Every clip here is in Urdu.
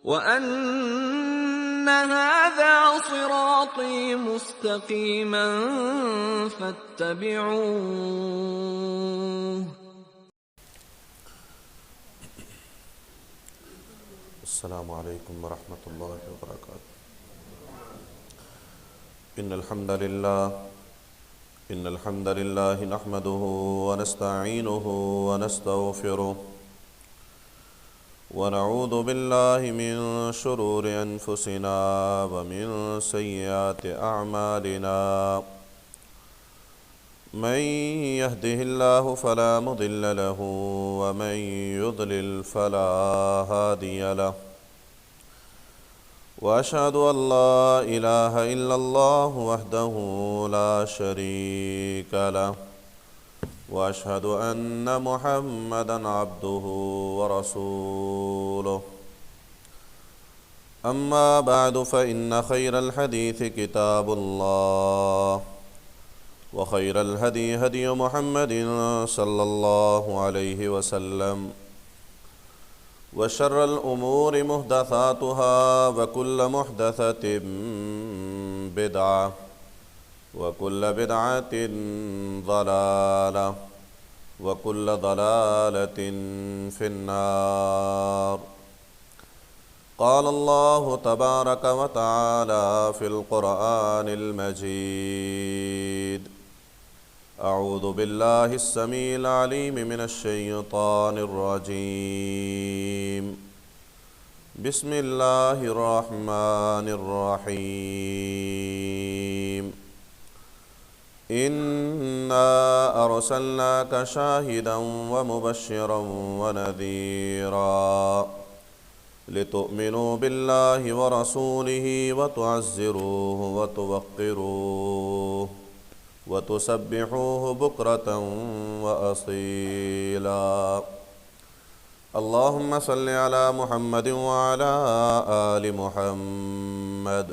وَأَنَّ هَذَا صِرَاطِي مُسْتَقِيمًا فَاتَّبِعُوهُ. السلام علیکم ورحمۃ اللہ وبرکاتہ. ان الحمد للہ نحمده ونستعینه ونستغفره ونعوذ باللہ من شرور انفسنا ومن سیئات اعمالنا. من يهده الله فلا مضل له ومن يضلل فلا هادي له. وأشهد أن لا إله إلا الله وحده لا شريك له وأشهد أن محمدًا عبده ورسوله. أما بعد فإن خير الحديث كتاب الله وخير الهدي هدي محمد صلى الله عليه وسلم وشر الأمور محدثاتها وكل محدثة بدعة وكل بدعة ضلالة وكل ضلالة في النار. قال الله تبارك وتعالى في القرآن المجيد: أعوذ بالله السميع العليم من الشيطان الرجيم. بسم الله الرحمن الرحيم. إنا أرسلناك شاهدا ومبشرا ونذيرا لتؤمنوا بالله ورسوله وتعزروه وتوقروه وتسبحوه بكرة وأصيلا. اللهم صل على محمد وعلى آل محمد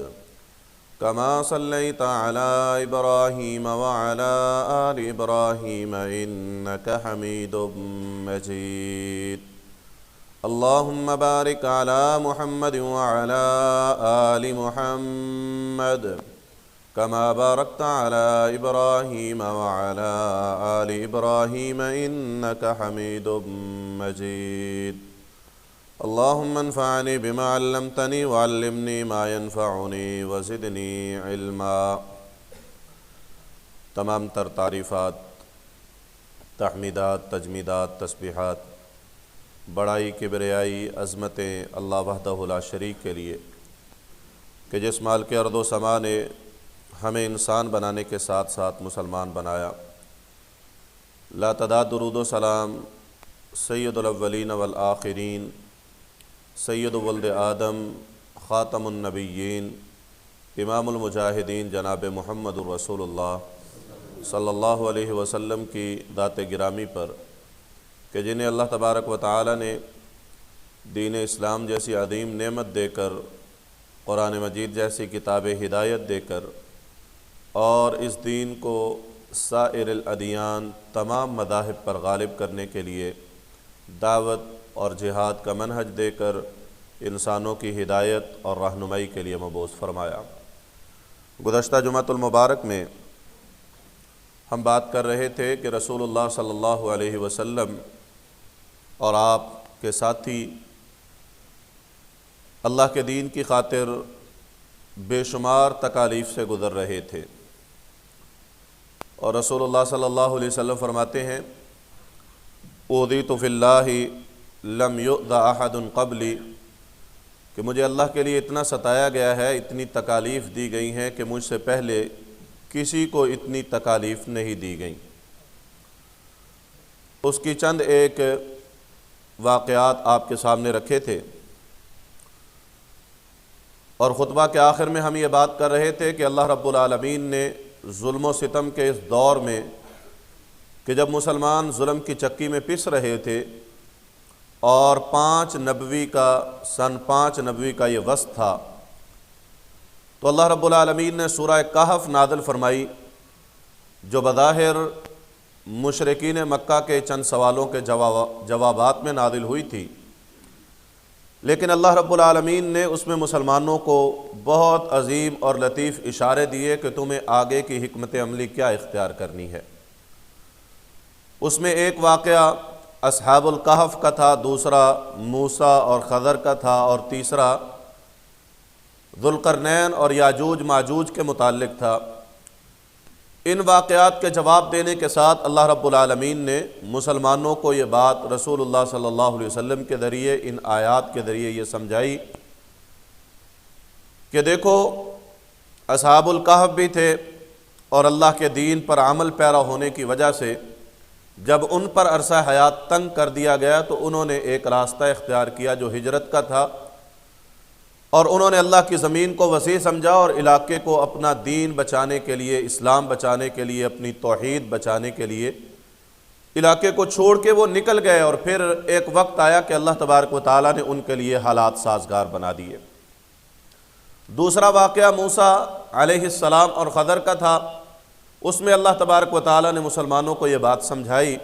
كما صليت على إبراهيم وعلى آل إبراهيم إنك حميد مجيد. اللهم بارك على محمد وعلى آل محمد كما باركت على إبراهيم وعلى آل إبراهيم إنك حميد مجيد. اللهم انفعني بما علمتني وعلمني ما ينفعني وزدني علما. تمام تر تعریفات، تحمیدات، تجمیدات، تسبیحات، بڑائی، کبریائی، عظمتیں اللہ وحدہ لا شریک کے لیے کہ جس مالک ارض و سما نے ہمیں انسان بنانے کے ساتھ ساتھ مسلمان بنایا. لا تعداد درود و سلام سید الاولین والآخرین، سید ولد آدم، خاتم النبیین، امام المجاہدین جناب محمد الرسول اللہ صلی اللہ علیہ وسلم کی ذات گرامی پر کہ جنہیں اللہ تبارک و تعالی نے دین اسلام جیسی عظیم نعمت دے کر، قرآن مجید جیسی کتاب ہدایت دے کر اور اس دین کو سائر الادیان، تمام مذاہب پر غالب کرنے کے لیے دعوت اور جہاد کا منہج دے کر انسانوں کی ہدایت اور رہنمائی کے لیے مبعوث فرمایا. گزشتہ جمعۃ المبارک میں ہم بات کر رہے تھے کہ رسول اللہ صلی اللہ علیہ وسلم اور آپ کے ساتھی اللہ کے دین کی خاطر بے شمار تکالیف سے گزر رہے تھے، اور رسول اللہ صلی اللہ علیہ وسلم فرماتے ہیں: اوذیت فی اللہ لم یؤذ احد قبلی، کہ مجھے اللہ کے لیے اتنا ستایا گیا ہے، اتنی تکالیف دی گئی ہیں کہ مجھ سے پہلے کسی کو اتنی تکالیف نہیں دی گئیں. اس کی چند ایک واقعات آپ کے سامنے رکھے تھے، اور خطبہ کے آخر میں ہم یہ بات کر رہے تھے کہ اللہ رب العالمین نے ظلم و ستم کے اس دور میں کہ جب مسلمان ظلم کی چکی میں پس رہے تھے اور سن 5 نبوی کا یہ وسط تھا، تو اللہ رب العالمین نے سورہ کہف نازل فرمائی، جو بظاہر مشرکین مکہ کے چند سوالوں کے جوابات میں نازل ہوئی تھی، لیکن اللہ رب العالمین نے اس میں مسلمانوں کو بہت عظیم اور لطیف اشارے دیے کہ تمہیں آگے کی حکمت عملی کیا اختیار کرنی ہے۔ اس میں ایک واقعہ اصحاب الکہف کا تھا، دوسرا موسیٰ اور خضر کا تھا، اور تیسرا ذوالقرنین اور یاجوج ماجوج کے متعلق تھا۔ ان واقعات کے جواب دینے کے ساتھ اللہ رب العالمین نے مسلمانوں کو یہ بات رسول اللہ صلی اللہ علیہ وسلم کے ذریعے، ان آیات کے ذریعے یہ سمجھائی کہ دیکھو اصحاب الکہف بھی تھے، اور اللہ کے دین پر عمل پیرا ہونے کی وجہ سے جب ان پر عرصہ حیات تنگ کر دیا گیا تو انہوں نے ایک راستہ اختیار کیا جو ہجرت کا تھا، اور انہوں نے اللہ کی زمین کو وسیع سمجھا اور علاقے کو اپنا دین بچانے کے لیے، اسلام بچانے کے لیے، اپنی توحید بچانے کے لیے علاقے کو چھوڑ کے وہ نکل گئے، اور پھر ایک وقت آیا کہ اللہ تبارک و تعالیٰ نے ان کے لیے حالات سازگار بنا دیے۔ دوسرا واقعہ موسیٰ علیہ السلام اور خضر کا تھا۔ اس میں اللہ تبارک و تعالیٰ نے مسلمانوں کو یہ بات سمجھائی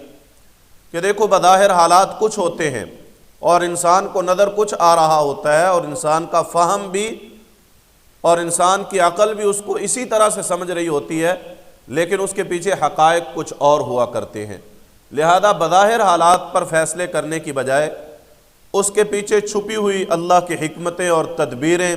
کہ دیکھو بظاہر حالات کچھ ہوتے ہیں اور انسان کو نظر کچھ آ رہا ہوتا ہے، اور انسان کا فہم بھی اور انسان کی عقل بھی اس کو اسی طرح سے سمجھ رہی ہوتی ہے، لیکن اس کے پیچھے حقائق کچھ اور ہوا کرتے ہیں۔ لہذا بظاہر حالات پر فیصلے کرنے کی بجائے اس کے پیچھے چھپی ہوئی اللہ کی حکمتیں اور تدبیریں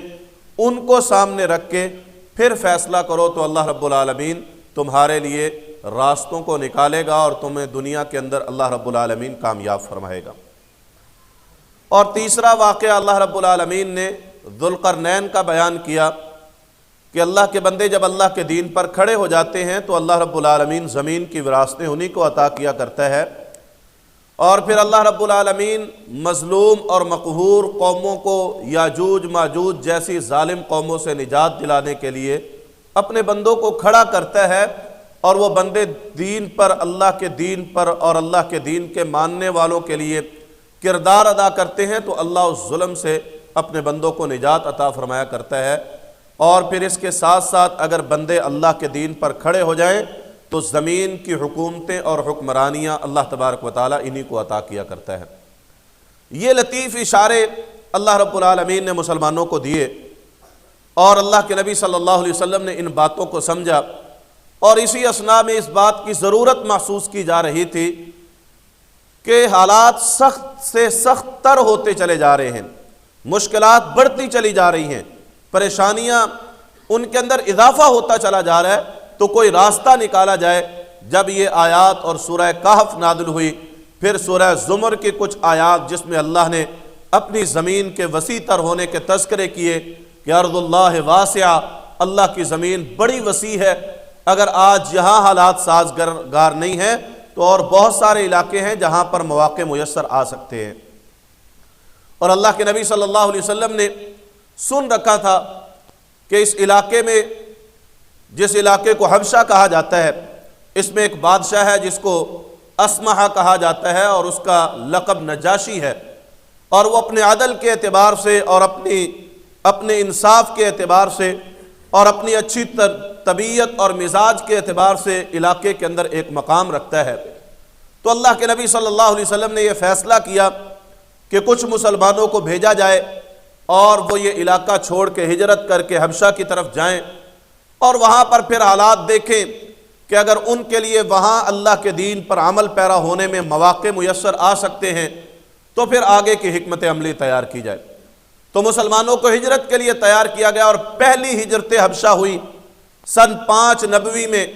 ان کو سامنے رکھ کے پھر فیصلہ کرو تو اللہ رب العالمین تمہارے لیے راستوں کو نکالے گا اور تمہیں دنیا کے اندر اللہ رب العالمین کامیاب فرمائے گا۔ اور تیسرا واقعہ اللہ رب العالمین نے ذوالقرنین کا بیان کیا کہ اللہ کے بندے جب اللہ کے دین پر کھڑے ہو جاتے ہیں تو اللہ رب العالمین زمین کی وراثتیں انہی کو عطا کیا کرتا ہے، اور پھر اللہ رب العالمین مظلوم اور مقہور قوموں کو یاجوج ماجوج جیسی ظالم قوموں سے نجات دلانے کے لیے اپنے بندوں کو کھڑا کرتا ہے، اور وہ بندے دین پر، اللہ کے دین پر اور اللہ کے دین کے ماننے والوں کے لیے کردار ادا کرتے ہیں تو اللہ اس ظلم سے اپنے بندوں کو نجات عطا فرمایا کرتا ہے۔ اور پھر اس کے ساتھ ساتھ اگر بندے اللہ کے دین پر کھڑے ہو جائیں تو زمین کی حکومتیں اور حکمرانیاں اللہ تبارک و تعالیٰ انہی کو عطا کیا کرتا ہے۔ یہ لطیف اشارے اللہ رب العالمین نے مسلمانوں کو دیے، اور اللہ کے نبی صلی اللہ علیہ وسلم نے ان باتوں کو سمجھا، اور اسی اثناء میں اس بات کی ضرورت محسوس کی جا رہی تھی کہ حالات سخت سے سخت تر ہوتے چلے جا رہے ہیں، مشکلات بڑھتی چلی جا رہی ہیں، پریشانیاں ان کے اندر اضافہ ہوتا چلا جا رہا ہے، تو کوئی راستہ نکالا جائے۔ جب یہ آیات اور سورہ کہف نازل ہوئی، پھر سورہ زمر کی کچھ آیات جس میں اللہ نے اپنی زمین کے وسیع تر ہونے کے تذکرے کیے کہ ارض اللہ واسعہ، اللہ کی زمین بڑی وسیع ہے، اگر آج یہاں حالات سازگار نہیں ہیں تو اور بہت سارے علاقے ہیں جہاں پر مواقع میسر آ سکتے ہیں۔ اور اللہ کے نبی صلی اللہ علیہ وسلم نے سن رکھا تھا کہ اس علاقے میں، جس علاقے کو حبشہ کہا جاتا ہے، اس میں ایک بادشاہ ہے جس کو اسمہ کہا جاتا ہے، اور اس کا لقب نجاشی ہے، اور وہ اپنے عدل کے اعتبار سے اور اپنے انصاف کے اعتبار سے اور اپنی اچھی طبیعت اور مزاج کے اعتبار سے علاقے کے اندر ایک مقام رکھتا ہے۔ تو اللہ کے نبی صلی اللہ علیہ وسلم نے یہ فیصلہ کیا کہ کچھ مسلمانوں کو بھیجا جائے اور وہ یہ علاقہ چھوڑ کے ہجرت کر کے حبشہ کی طرف جائیں، اور وہاں پر پھر حالات دیکھیں کہ اگر ان کے لیے وہاں اللہ کے دین پر عمل پیرا ہونے میں مواقع میسر آ سکتے ہیں تو پھر آگے کی حکمت عملی تیار کی جائے۔ تو مسلمانوں کو ہجرت کے لیے تیار کیا گیا، اور پہلی ہجرت حبشہ ہوئی سن 5 نبوی میں۔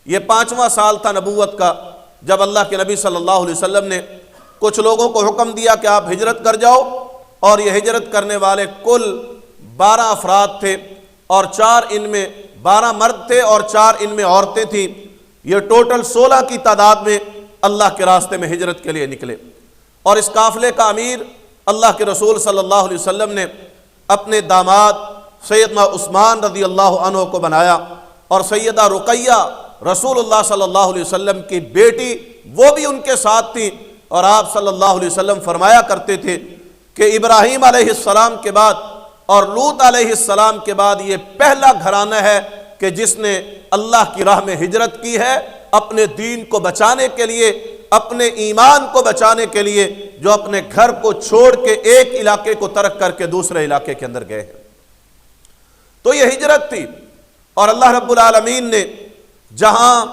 یہ 5واں سال تھا نبوت کا، جب اللہ کے نبی صلی اللہ علیہ وسلم نے کچھ لوگوں کو حکم دیا کہ آپ ہجرت کر جاؤ، اور یہ ہجرت کرنے والے کل 12 افراد تھے، اور 4 ان میں 12 مرد تھے اور 4 ان میں عورتیں تھیں۔ یہ ٹوٹل 16 کی تعداد میں اللہ کے راستے میں ہجرت کے لیے نکلے، اور اس قافلے کا امیر اللہ کے رسول صلی اللہ علیہ وسلم نے اپنے داماد سیدنا عثمان رضی اللہ عنہ کو بنایا، اور سیدہ رقیہ رسول اللہ صلی اللہ علیہ وسلم کی بیٹی وہ بھی ان کے ساتھ تھیں۔ اور آپ صلی اللہ علیہ وسلم فرمایا کرتے تھے کہ ابراہیم علیہ السلام کے بعد اور لوط علیہ السلام کے بعد یہ پہلا گھرانہ ہے کہ جس نے اللہ کی راہ میں ہجرت کی ہے، اپنے دین کو بچانے کے لیے، اپنے ایمان کو بچانے کے لیے جو اپنے گھر کو چھوڑ کے ایک علاقے کو ترک کر کے دوسرے علاقے کے اندر گئے ہیں۔ تو یہ ہجرت تھی، اور اللہ رب العالمین نے جہاں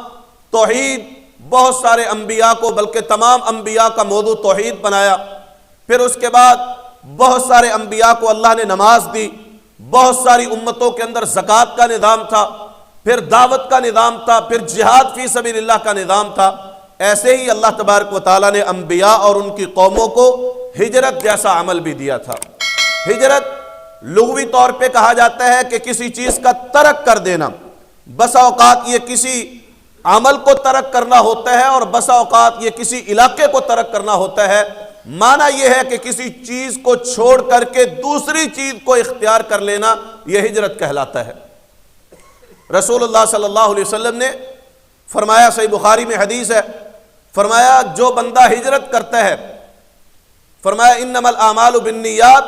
توحید بہت سارے انبیاء کو، بلکہ تمام انبیاء کا موضوع توحید بنایا، پھر اس کے بعد بہت سارے انبیاء کو اللہ نے نماز دی، بہت ساری امتوں کے اندر زکوٰۃ کا نظام تھا، پھر دعوت کا نظام تھا، پھر جہاد فی سبیل اللہ کا نظام تھا، ایسے ہی اللہ تبارک و تعالیٰ نے انبیاء اور ان کی قوموں کو ہجرت جیسا عمل بھی دیا تھا۔ ہجرت لغوی طور پہ کہا جاتا ہے کہ کسی چیز کا ترک کر دینا، بسا اوقات یہ کسی عمل کو ترک کرنا ہوتا ہے اور بسا اوقات یہ کسی علاقے کو ترک کرنا ہوتا ہے۔ معنی یہ ہے کہ کسی چیز کو چھوڑ کر کے دوسری چیز کو اختیار کر لینا، یہ ہجرت کہلاتا ہے۔ رسول اللہ صلی اللہ علیہ وسلم نے فرمایا، صحیح بخاری میں حدیث ہے، فرمایا جو بندہ ہجرت کرتا ہے، فرمایا انما الاعمال بالنیات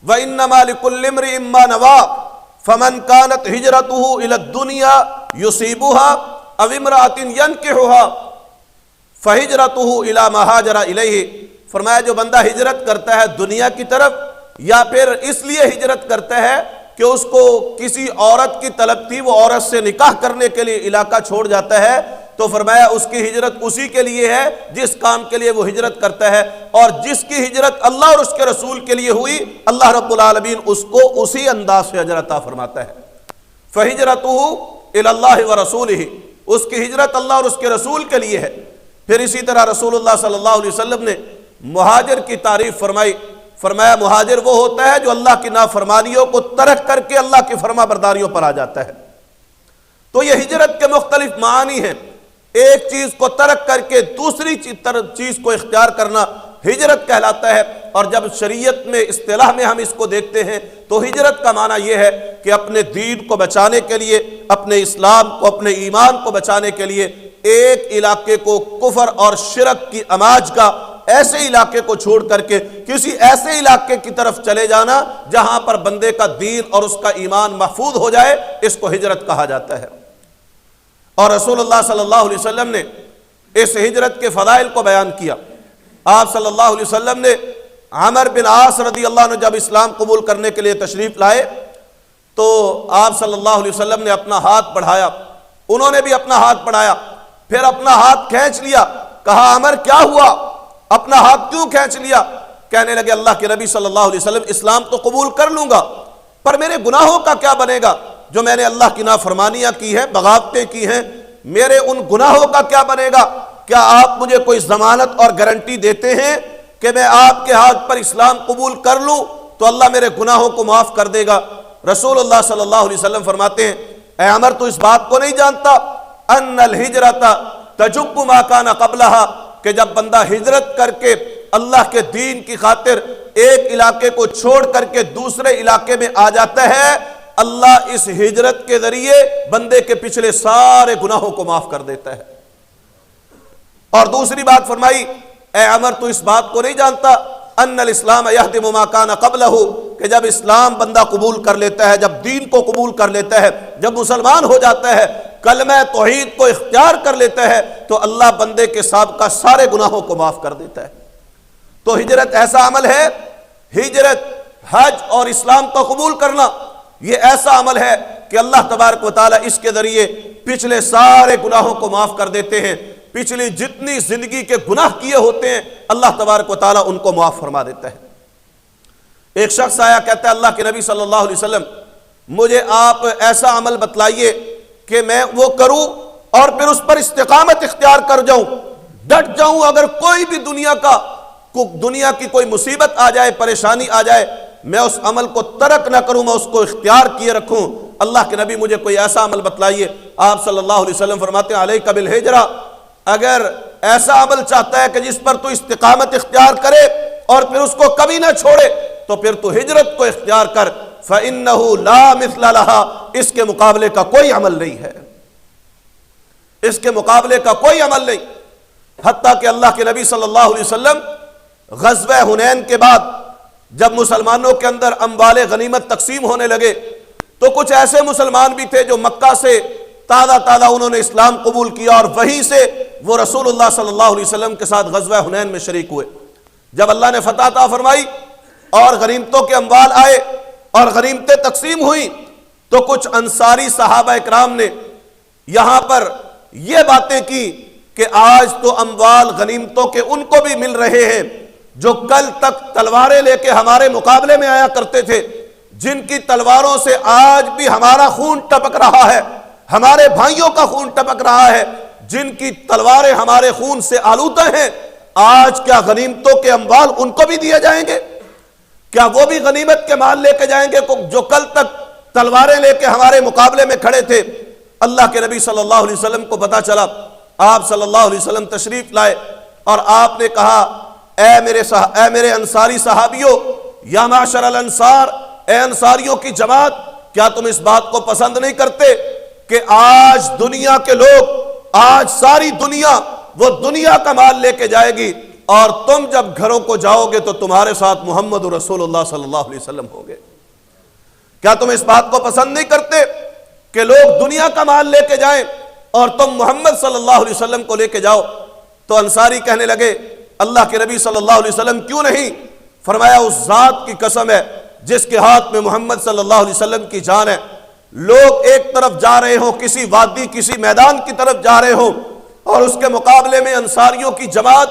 وانما لکل امرئ ما نوى فمن كانت هجرته الى الدنيا يصيبها او امرأة ينكحها فہجرته الى ما هاجر الیہ۔ فرمایا جو بندہ ہجرت کرتا ہے دنیا کی طرف، یا پھر اس لیے ہجرت کرتا ہے کہ اس کو کسی عورت کی طلب تھی، وہ عورت سے نکاح کرنے کے لیے علاقہ چھوڑ جاتا ہے، تو فرمایا اس کی ہجرت اسی کے لیے ہے جس کام کے لیے وہ ہجرت کرتا ہے، اور جس کی ہجرت اللہ اور اس کے رسول کے لیے ہوئی، اللہ رب العالمین اس کو اسی انداز سے اجر عطا فرماتا ہے۔ فہجرتہ الی اللہ ورسولہ، اس کی ہجرت اللہ اور اس کے رسول کے لیے ہے۔ پھر اسی طرح رسول اللہ صلی اللہ علیہ وسلم نے مہاجر کی تعریف فرمائی، فرمایا مہاجر وہ ہوتا ہے جو اللہ کی نافرمانیوں کو ترک کر کے اللہ کی فرما برداریوں پر آ جاتا ہے۔ تو یہ ہجرت کے مختلف معانی ہیں، ایک چیز کو ترک کر کے دوسری چیز کو اختیار کرنا ہجرت کہلاتا ہے۔ اور جب شریعت میں اصطلاح میں ہم اس کو دیکھتے ہیں تو ہجرت کا معنی یہ ہے کہ اپنے دین کو بچانے کے لیے، اپنے اسلام کو، اپنے ایمان کو بچانے کے لیے ایک علاقے کو کفر اور شرک کی اماج کا ایسے علاقے کو چھوڑ کر کے کسی ایسے علاقے کی طرف چلے جانا جہاں پر بندے کا دین اور اس کا ایمان محفوظ ہو جائے، اس کو ہجرت کہا جاتا ہے۔ اور رسول اللہ صلی اللہ علیہ وسلم نے اس ہجرت کے فضائل کو بیان کیا۔ آپ صلی اللہ علیہ وسلم نے عمر بن عاص رضی اللہ عنہ جب اسلام قبول کرنے کے لیے تشریف لائے تو آپ صلی اللہ علیہ وسلم نے اپنا ہاتھ بڑھایا، انہوں نے بھی اپنا ہاتھ بڑھایا، پھر اپنا ہاتھ کھینچ لیا، کہا عمر کیا ہوا، اپنا ہاتھ کیوں کھینچ لیا؟ کہنے لگے اللہ کے نبی صلی اللہ علیہ وسلم اسلام تو قبول کر لوں گا، پر میرے گناہوں کا کیا بنے گا؟ جو میں نے اللہ کی نافرمانیاں کی ہیں، بغاوتیں کی ہیں، میرے ان گناہوں کا کیا بنے گا؟ کیا آپ مجھے کوئی ضمانت اور گارنٹی دیتے ہیں کہ میں آپ کے ہاتھ پر اسلام قبول کر لوں تو اللہ میرے گناہوں کو معاف کر دے گا؟ رسول اللہ صلی اللہ علیہ وسلم فرماتے ہیں، اے عمر تو اس بات کو نہیں جانتا ان الہجرت تجب ما کان قبلہا، کہ جب بندہ ہجرت کر کے اللہ کے دین کی خاطر ایک علاقے کو چھوڑ کر کے دوسرے علاقے میں آ جاتا ہے، اللہ اس ہجرت کے ذریعے بندے کے پچھلے سارے گناہوں کو معاف کر دیتا ہے۔ اور دوسری بات فرمائی، اے عمر تو اس بات کو نہیں جانتا ان الاسلام یہدم ما کان قبلہ، کہ جب اسلام بندہ قبول کر لیتا ہے، جب دین کو قبول کر لیتا ہے، جب مسلمان ہو جاتا ہے، کلمہ توحید کو اختیار کر لیتا ہے، تو اللہ بندے کے سابقہ سارے گناہوں کو معاف کر دیتا ہے۔ تو ہجرت ایسا عمل ہے، ہجرت حج اور اسلام کو قبول کرنا یہ ایسا عمل ہے کہ اللہ تبارک و تعالیٰ اس کے ذریعے پچھلے سارے گناہوں کو معاف کر دیتے ہیں، پچھلی جتنی زندگی کے گناہ کیے ہوتے ہیں اللہ تبارک و تعالیٰ ان کو معاف فرما دیتا ہے۔ ایک شخص آیا، کہتا ہے اللہ کے نبی صلی اللہ علیہ وسلم مجھے آپ ایسا عمل بتلائیے کہ میں وہ کروں اور پھر اس پر استقامت اختیار کر جاؤں، ڈٹ جاؤں، اگر کوئی بھی دنیا کی کوئی مصیبت آ جائے، پریشانی آ جائے، میں اس عمل کو ترک نہ کروں، میں اس کو اختیار کیے رکھوں۔ اللہ کے نبی مجھے کوئی ایسا عمل بتلائیے۔ آپ صلی اللہ علیہ وسلم فرماتے ہیں علیک بالہجرہ، اگر ایسا عمل چاہتا ہے کہ جس پر تو استقامت اختیار کرے اور پھر اس کو کبھی نہ چھوڑے تو پھر تو ہجرت کو اختیار کر، فَإِنَّهُ لَا مِثْلَ لَهَا، اس کے مقابلے کا کوئی عمل نہیں ہے، اس کے مقابلے کا کوئی عمل نہیں۔ حتیٰ کہ اللہ کے نبی صلی اللہ علیہ وسلم غزوہ حنین کے بعد جب مسلمانوں کے اندر اموال غنیمت تقسیم ہونے لگے تو کچھ ایسے مسلمان بھی تھے جو مکہ سے تازہ تازہ انہوں نے اسلام قبول کیا، اور وہیں سے وہ رسول اللہ صلی اللہ علیہ وسلم کے ساتھ غزوہ حنین میں شریک ہوئے۔ جب اللہ نے فتح عطا فرمائی اور غنیمتوں کے اموال آئے اور غنیمتیں تقسیم ہوئیں، تو کچھ انصاری صحابہ اکرام نے یہاں پر یہ باتیں کی کہ آج تو اموال غنیمتوں کے ان کو بھی مل رہے ہیں جو کل تک تلواریں لے کے ہمارے مقابلے میں آیا کرتے تھے، جن کی تلواروں سے آج بھی ہمارا خون ٹپک رہا ہے، ہمارے بھائیوں کا خون ٹپک رہا ہے، جن کی تلواریں ہمارے خون سے آلودہ ہیں، آج کیا غنیمتوں کے اموال ان کو بھی دیے جائیں گے؟ کیا وہ بھی غنیمت کے مال لے کے جائیں گے جو کل تک تلواریں لے کے ہمارے مقابلے میں کھڑے تھے؟ اللہ کے نبی صلی اللہ علیہ وسلم کو پتہ چلا، آپ صلی اللہ علیہ وسلم تشریف لائے اور آپ نے کہا، اے میرے انصاری صحابیوں، یا معاشر الانصار، اے انصاریوں کی جماعت، کیا تم اس بات کو پسند نہیں کرتے کہ آج دنیا کے لوگ، آج ساری دنیا وہ دنیا کا مال لے کے جائے گی، اور تم جب گھروں کو جاؤ گے تو تمہارے ساتھ محمد رسول اللہ صلی اللہ علیہ وسلم ہوں گے؟ کیا تم اس بات کو پسند نہیں کرتے کہ لوگ دنیا کا مال لے کے جائیں اور تم محمد صلی اللہ علیہ وسلم کو لے کے جاؤ؟ تو انصاری کہنے لگے، اللہ کے نبی صلی اللہ علیہ وسلم کیوں نہیں؟ فرمایا، اس ذات کی قسم ہے جس کے ہاتھ میں محمد صلی اللہ علیہ وسلم کی جان ہے، لوگ ایک طرف جا رہے ہوں، کسی وادی کسی میدان کی طرف جا رہے ہوں، اور اس کے مقابلے میں انصاریوں کی جماعت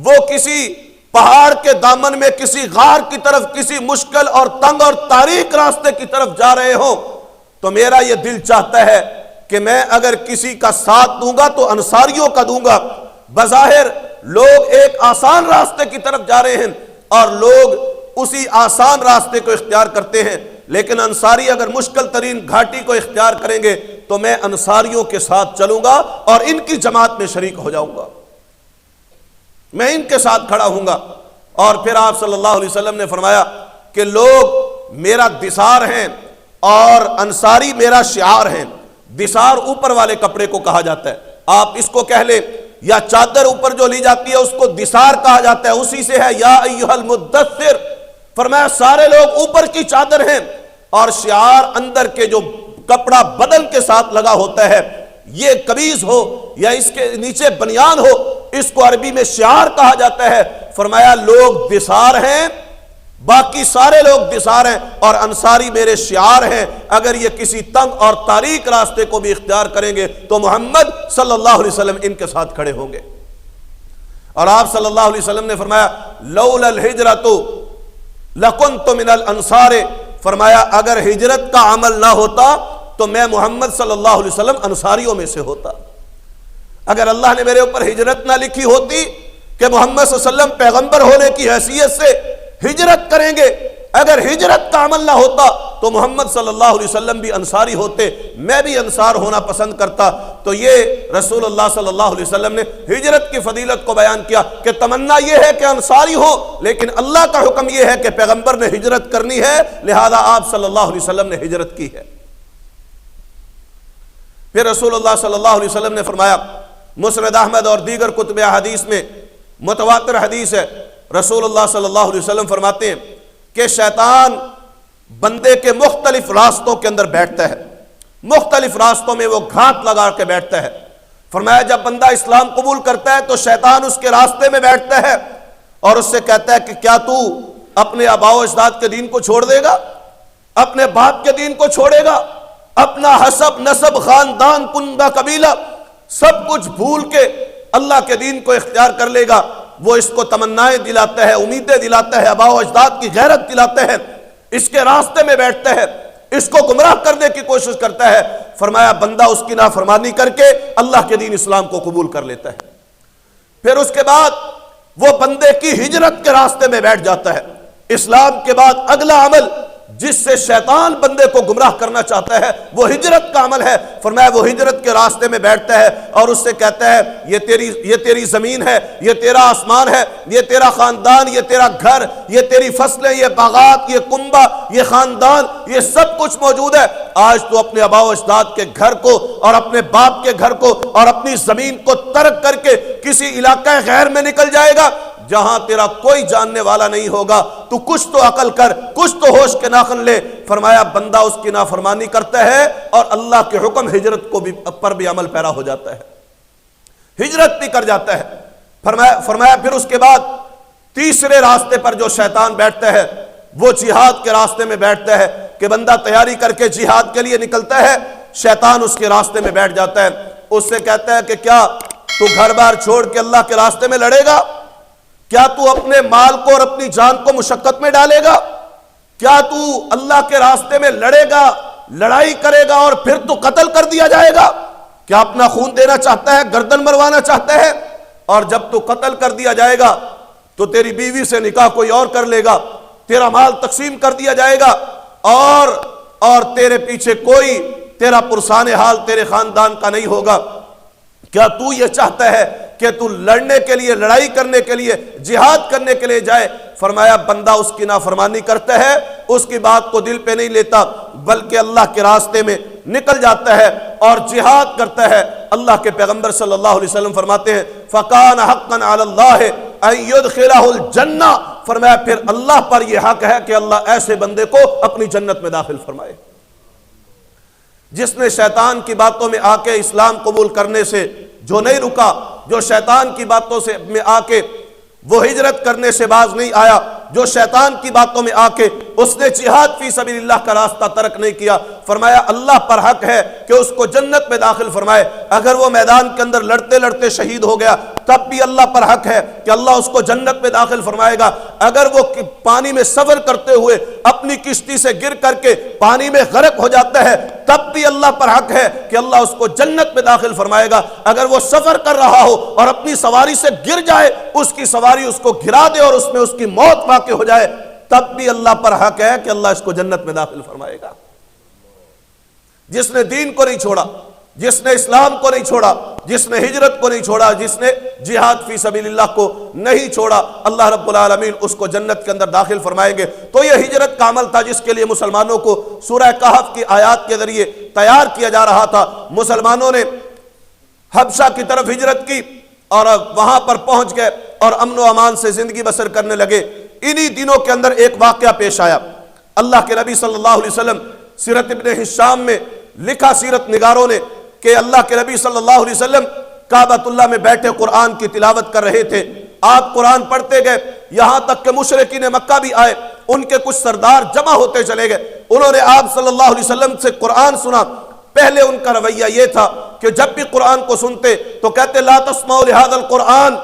وہ کسی پہاڑ کے دامن میں کسی غار کی طرف، کسی مشکل اور تنگ اور تاریک راستے کی طرف جا رہے ہوں، تو میرا یہ دل چاہتا ہے کہ میں اگر کسی کا ساتھ دوں گا تو انصاریوں کا دوں گا۔ بظاہر لوگ ایک آسان راستے کی طرف جا رہے ہیں اور لوگ اسی آسان راستے کو اختیار کرتے ہیں، لیکن انصاری اگر مشکل ترین گھاٹی کو اختیار کریں گے تو میں انصاریوں کے ساتھ چلوں گا اور ان کی جماعت میں شریک ہو جاؤں گا، میں ان کے ساتھ کھڑا ہوں گا۔ اور پھر آپ صلی اللہ علیہ وسلم نے فرمایا کہ لوگ میرا دثار ہیں اور انصاری میرا شعار ہیں۔ دثار اوپر والے کپڑے کو کہا جاتا ہے، آپ اس کو کہہ لیں، یا چادر اوپر جو لی جاتی ہے اس کو دثار کہا جاتا ہے، اسی سے ہے یا ایھا المدثر، فرمایا سارے لوگ اوپر کی چادر ہیں، اور شعار اندر کے جو کپڑا بدن کے ساتھ لگا ہوتا ہے، یہ قمیض ہو یا اس کے نیچے بنیان ہو، اس کو عربی میں شعار کہا جاتا ہے۔ فرمایا لوگ دثار ہیں، باقی سارے لوگ دثار ہیں، اور انصاری میرے شعار ہیں، اگر یہ کسی تنگ اور تاریک راستے کو بھی اختیار کریں گے تو محمد صلی اللہ علیہ وسلم ان کے ساتھ کھڑے ہوں گے۔ اور آپ صلی اللہ علیہ وسلم نے فرمایا لولا الہجرۃ لکنت من الانصار، فرمایا اگر ہجرت کا عمل نہ ہوتا تو میں محمد صلی اللہ علیہ وسلم انصاریوں میں سے ہوتا۔ اگر اللہ نے میرے اوپر ہجرت نہ لکھی ہوتی کہ محمد صلی اللہ علیہ وسلم پیغمبر ہونے کی حیثیت سے ہجرت کریں گے، اگر ہجرت کا عمل نہ ہوتا تو محمد صلی اللہ علیہ وسلم بھی انصاری ہوتے، میں بھی انصار ہونا پسند کرتا۔ تو یہ رسول اللہ صلی اللہ علیہ وسلم نے ہجرت کی فضیلت کو بیان کیا کہ تمنا یہ ہے کہ انصاری ہو، لیکن اللہ کا حکم یہ ہے کہ پیغمبر نے ہجرت کرنی ہے، لہذا آپ صلی اللہ علیہ وسلم نے ہجرت کی ہے۔ پھر رسول اللہ صلی اللہ علیہ وسلم نے فرمایا، مسند احمد اور دیگر کتب احادیث میں متواتر حدیث ہے، رسول اللہ صلی اللہ علیہ وسلم فرماتے ہیں کہ شیطان بندے کے مختلف راستوں کے اندر بیٹھتا ہے، مختلف راستوں میں وہ گھات لگا کے بیٹھتا ہے۔ فرمایا جب بندہ اسلام قبول کرتا ہے تو شیطان اس کے راستے میں بیٹھتا ہے اور اس سے کہتا ہے کہ کیا تو اپنے آباء و اجداد کے دین کو چھوڑ دے گا، اپنے باپ کے دین کو چھوڑے گا، اپنا حسب نسب خاندان کنبہ قبیلہ سب کچھ بھول کے اللہ کے دین کو اختیار کر لے گا؟ وہ اس کو تمنائیں دلاتا ہے، امیدیں دلاتا ہے، آباء و اجداد کی غیرت دلاتا ہے، اس کے راستے میں بیٹھتا ہے، اس کو گمراہ کرنے کی کوشش کرتا ہے۔ فرمایا بندہ اس کی نافرمانی کر کے اللہ کے دین اسلام کو قبول کر لیتا ہے، پھر اس کے بعد وہ بندے کی ہجرت کے راستے میں بیٹھ جاتا ہے۔ اسلام کے بعد اگلا عمل جس سے شیطان بندے کو گمراہ کرنا چاہتا ہے وہ ہجرت کا عمل ہے۔ فرمایا وہ ہجرت کے راستے میں بیٹھتا ہے اور اس سے کہتا ہے یہ تیری زمین ہے، یہ تیرا آسمان ہے، یہ تیرا خاندان، یہ تیرا گھر، یہ تیری فصلیں، یہ باغات، یہ کنبہ، یہ خاندان، یہ سب کچھ موجود ہے۔ آج تو اپنے آباء و اجداد کے گھر کو اور اپنے باپ کے گھر کو اور اپنی زمین کو ترک کر کے کسی علاقہ غیر میں نکل جائے گا جہاں تیرا کوئی جاننے والا نہیں ہوگا، تو کچھ تو عقل کر، کچھ تو ہوش کے ناخن لے۔ فرمایا بندہ اس کی نافرمانی کرتا ہے اور اللہ کے حکم ہجرت کو بھی پر بھی عمل پیرا ہو جاتا ہے، ہجرت بھی کر جاتا ہے۔ فرمایا پھر اس کے بعد تیسرے راستے پر جو شیطان بیٹھتا ہے وہ جہاد کے راستے میں بیٹھتا ہے کہ بندہ تیاری کر کے جہاد کے لیے نکلتا ہے، شیطان اس کے راستے میں بیٹھ جاتا ہے، اس سے کہتا ہے کہ کیا تو گھر بار چھوڑ کے اللہ کے راستے میں لڑے گا؟ کیا تو اپنے مال کو اور اپنی جان کو مشقت میں ڈالے گا؟ کیا تو اللہ کے راستے میں لڑے گا، لڑائی کرے گا اور پھر تو قتل کر دیا جائے گا؟ کیا اپنا خون دینا چاہتا ہے، گردن مروانا چاہتا ہے؟ اور جب تو قتل کر دیا جائے گا تو تیری بیوی سے نکاح کوئی اور کر لے گا، تیرا مال تقسیم کر دیا جائے گا، اور تیرے پیچھے کوئی تیرا پرسان حال تیرے خاندان کا نہیں ہوگا۔ کیا تو یہ چاہتا ہے کہ تو لڑنے کے لیے، لڑائی کرنے کے لیے، جہاد کرنے کے لیے جائے؟ فرمایا بندہ اس کی نافرمانی کرتا ہے، اس کی بات کو دل پہ نہیں لیتا بلکہ اللہ کے راستے میں نکل جاتا ہے اور جہاد کرتا ہے۔ اللہ کے پیغمبر صلی اللہ علیہ وسلم فرماتے ہیں فَكَانَ حَقًّا عَلَى اللَّهِ أَن يُدْخِلَهُ الْجَنَّةَ، فرمایا پھر اللہ پر یہ حق ہے کہ اللہ ایسے بندے کو اپنی جنت میں داخل فرمائے۔ جس نے شیطان کی باتوں میں آ کے اسلام قبول کرنے سے جو نہیں رکا، جو شیطان کی باتوں سے میں آ کے وہ ہجرت کرنے سے باز نہیں آیا، جو شیطان کی باتوں میں آ کے اس نے جہاد فی سبیل اللہ کا راستہ ترک نہیں کیا، فرمایا اللہ پر حق ہے کہ اس کو جنت میں داخل فرمائے۔ اگر وہ میدان کے اندر لڑتے لڑتے شہید ہو گیا تب بھی اللہ پر حق ہے کہ اللہ اس کو جنت میں داخل فرمائے گا۔ اگر وہ پانی میں سفر کرتے ہوئے اپنی کشتی سے گر کر کے پانی میں غرق ہو جاتا ہے تب بھی اللہ پر حق ہے کہ اللہ اس کو جنت میں داخل فرمائے گا۔ اگر وہ سفر کر رہا ہو اور اپنی سواری سے گر جائے، اس کی سواری اس کو گرا دے اور اس میں اس کی موت واقع ہو جائے، تب بھی اللہ پر حق ہے کہ اللہ اس کو جنت میں داخل فرمائے گا۔ جس نے دین کو نہیں چھوڑا، جس نے اسلام کو نہیں چھوڑا، جس نے ہجرت کو نہیں چھوڑا، جس نے جہاد فی سبیل اللہ کو نہیں چھوڑا، اللہ رب العالمین اس کو جنت کے اندر داخل فرمائیں گے۔ تو یہ ہجرت کا عمل تھا جس کے لیے مسلمانوں کو سورہ کہف کی آیات کے ذریعے تیار کیا جا رہا تھا۔ مسلمانوں نے حبشہ کی طرف ہجرت کی اور وہاں پر پہنچ گئے اور امن و امان سے زندگی بسر کرنے لگے۔ انہی دنوں کے اندر ایک واقعہ پیش آیا۔ اللہ کے نبی صلی اللہ علیہ وسلم سیرت ابن ہشام میں لکھا سیرت نگاروں نے کہ اللہ کے نبی صلی اللہ علیہ وسلم کعبۃ اللہ میں بیٹھے قرآن کی تلاوت کر رہے تھے۔ آپ قرآن پڑھتے گئے، یہاں تک کہ مشرکین مکہ بھی آئے، ان کے کچھ سردار جمع ہوتے چلے گئے۔ انہوں نے آپ صلی اللہ علیہ وسلم سے قرآن سنا۔ پہلے ان کا رویہ یہ تھا کہ جب بھی قرآن کو سنتے تو کہتے لا تسمعوا لہذا القرآن،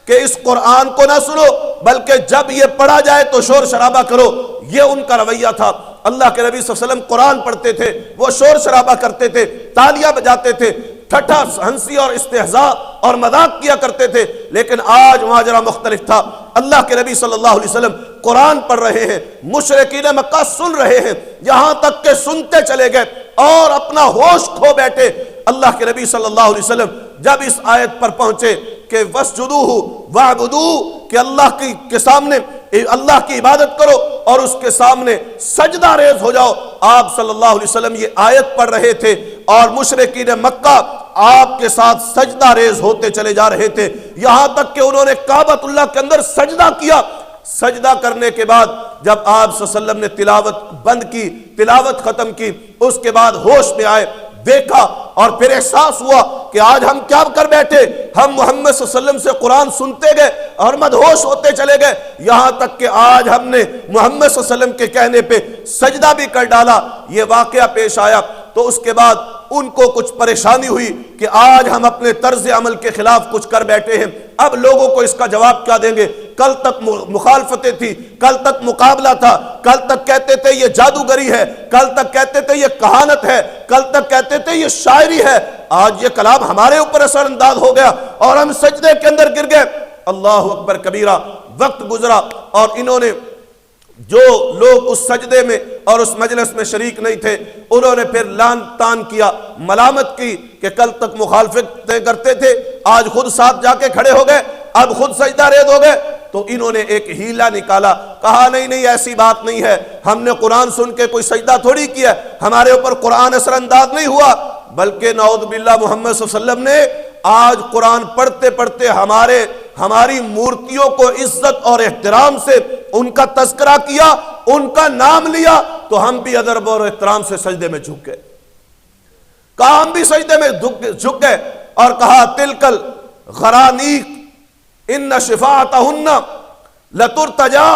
کہ اس قرآن کو نہ سنو بلکہ جب یہ پڑھا جائے تو شور شرابہ کرو۔ یہ ان کا رویہ تھا۔ اللہ کے نبی صلی اللہ علیہ وسلم قرآن پڑھتے تھے، وہ شور شرابہ کرتے تھے، تالیاں بجاتے تھے، ٹھٹھا ہنسی اور استہزاء اور مذاق کیا کرتے تھے۔ لیکن آج ماجرا مختلف تھا۔ اللہ کے نبی صلی اللہ علیہ وسلم قرآن پڑھ رہے ہیں، مشرکین مکہ سن رہے ہیں، یہاں تک کہ سنتے چلے گئے اور اپنا ہوش کھو بیٹھے۔ اللہ کے نبی صلی اللہ علیہ وسلم جب اس آیت پر پہنچے کہ وَاسْجُدُوهُ وَاعْبُدُوهُ، کہ اللہ کے سامنے اللہ کی عبادت کرو اور اس کے سامنے سجدہ ریز ہو جاؤ، آپ صلی اللہ علیہ وسلم یہ آیت پڑھ رہے تھے اور مشرکین مکہ آپ کے ساتھ سجدہ ریز ہوتے چلے جا رہے تھے، یہاں تک کہ انہوں نے کعبۃ اللہ کے اندر سجدہ کیا۔ سجدہ کرنے کے بعد جب آپ صلی اللہ علیہ وسلم نے تلاوت بند کی، تلاوت ختم کی، اس کے بعد ہوش میں آئے، دیکھا اور پھر احساس ہوا کہ آج ہم کیا کر بیٹھے، ہم محمد صلی اللہ علیہ وسلم سے قرآن سنتے گئے اور مدہوش ہوتے چلے گئے، یہاں تک کہ آج ہم نے محمد صلی اللہ علیہ وسلم کے کہنے پہ سجدہ بھی کر ڈالا۔ یہ واقعہ پیش آیا تو اس کے بعد ان کو کچھ پریشانی ہوئی کہ آج ہم اپنے طرز عمل کے خلاف کچھ کر بیٹھے ہیں، اب لوگوں کو اس کا جواب کیا دیں گے؟ کل تک مخالفتیں تھی، کل تک مقابلہ تھا، کل تک کہتے تھے یہ جادوگری ہے، کل تک کہتے تھے یہ کہانت ہے، کل تک کہتے تھے یہ شاعری ہے، آج یہ کلام ہمارے اوپر اثر انداز ہو گیا اور ہم سجدے کے اندر گر گئے۔ اللہ اکبر کبیرہ، وقت گزرا اور انہوں نے جو لوگ اس سجدے میں اور اس مجلس میں شریک نہیں تھے انہوں نے پھر لان تان کیا، ملامت کی کہ کل تک مخالفتیں کرتے تھے، آج خود ساتھ جا کے کھڑے ہو گئے، اب خود سجدہ ریز ہو گئے۔ تو انہوں نے ایک ہیلا نکالا، کہا نہیں ایسی بات نہیں ہے، ہم نے قرآن سن کے کوئی سجدہ تھوڑی کیا، ہمارے اوپر قرآن اثر انداز نہیں ہوا، بلکہ نعوذ باللہ محمد صلی اللہ علیہ وسلم نے آج قرآن پڑھتے پڑھتے ہماری مورتیوں کو عزت اور احترام سے ان کا تذکرہ کیا، ان کا نام لیا، تو ہم بھی ادب اور احترام سے سجدے میں جھک گئے. کہا ہم بھی سجدے میں جھک گئے اور کہا تلکل غرانیق ان شفاعتہن لترتجا،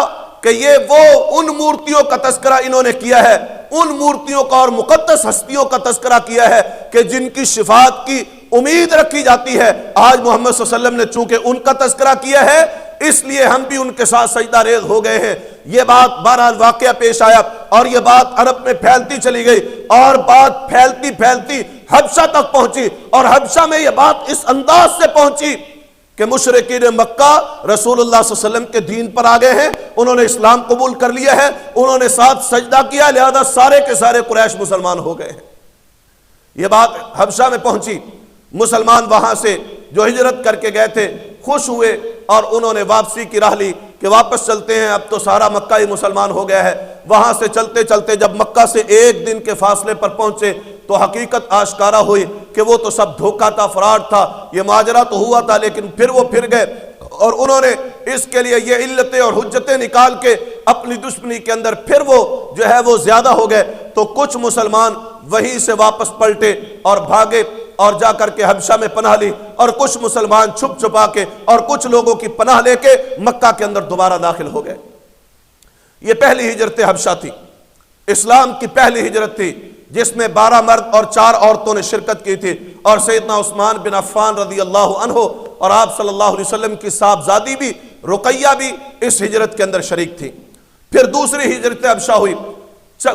کہ یہ وہ ان مورتیوں کا تذکرہ انہوں نے کیا ہے، ان مورتیوں کا اور مقدس ہستیوں کا تذکرہ کیا ہے کہ جن کی شفاعت کی امید رکھی جاتی ہے. آج محمد صلی اللہ علیہ وسلم نے چونکہ ان کا تذکرہ کیا ہے اس لیے ہم بھی ان کے ساتھ سجدہ ریز ہو گئے ہیں. یہ بات بہرحال واقعہ پیش آیا اور یہ بات عرب میں پھیلتی چلی گئی اور بات پھیلتی پھیلتی حبشہ تک پہنچی، اور حبشہ میں یہ بات اس انداز سے پہنچی کہ مشرکین مکہ رسول اللہ صلی اللہ علیہ وسلم کے دین پر آ گئے ہیں، انہوں نے اسلام قبول کر لیا ہے، انہوں نے ساتھ سجدہ کیا، لہذا سارے کے سارے قریش مسلمان ہو گئے ہیں. یہ بات حبشہ میں پہنچی. مسلمان وہاں سے جو ہجرت کر کے گئے تھے خوش ہوئے اور انہوں نے واپسی کی راہ لی کہ واپس چلتے ہیں، اب تو سارا مکہ ہی مسلمان ہو گیا ہے. وہاں سے چلتے چلتے جب مکہ سے ایک دن کے فاصلے پر پہنچے تو حقیقت آشکارا ہوئی کہ وہ تو سب دھوکہ تھا، فراڈ تھا، یہ ماجرا تو ہوا تھا، لیکن پھر وہ پھر گئے اور انہوں نے اس کے لیے یہ علتیں اور حجتیں نکال کے اپنی دشمنی کے اندر پھر وہ جو ہے وہ زیادہ ہو گئے. تو کچھ مسلمان وہیں سے واپس پلٹے اور بھاگے اور جا کر کے حبشہ میں پناہ لی، اور کچھ مسلمان چھپ چھپا کے اور کچھ لوگوں کی پناہ لے کے مکہ کے اندر دوبارہ داخل ہو گئے. یہ پہلی ہجرت حبشہ تھی، اسلام کی پہلی ہجرت تھی جس میں 12 مرد اور 4 عورتوں نے شرکت کی تھی، اور سیدنا عثمان بن عفان رضی اللہ عنہ اور آپ صلی اللہ علیہ وسلم کی صاحبزادی بھی رقیہ بھی اس ہجرت کے اندر شریک تھی. پھر دوسری ہجرت حبشہ ہوئی.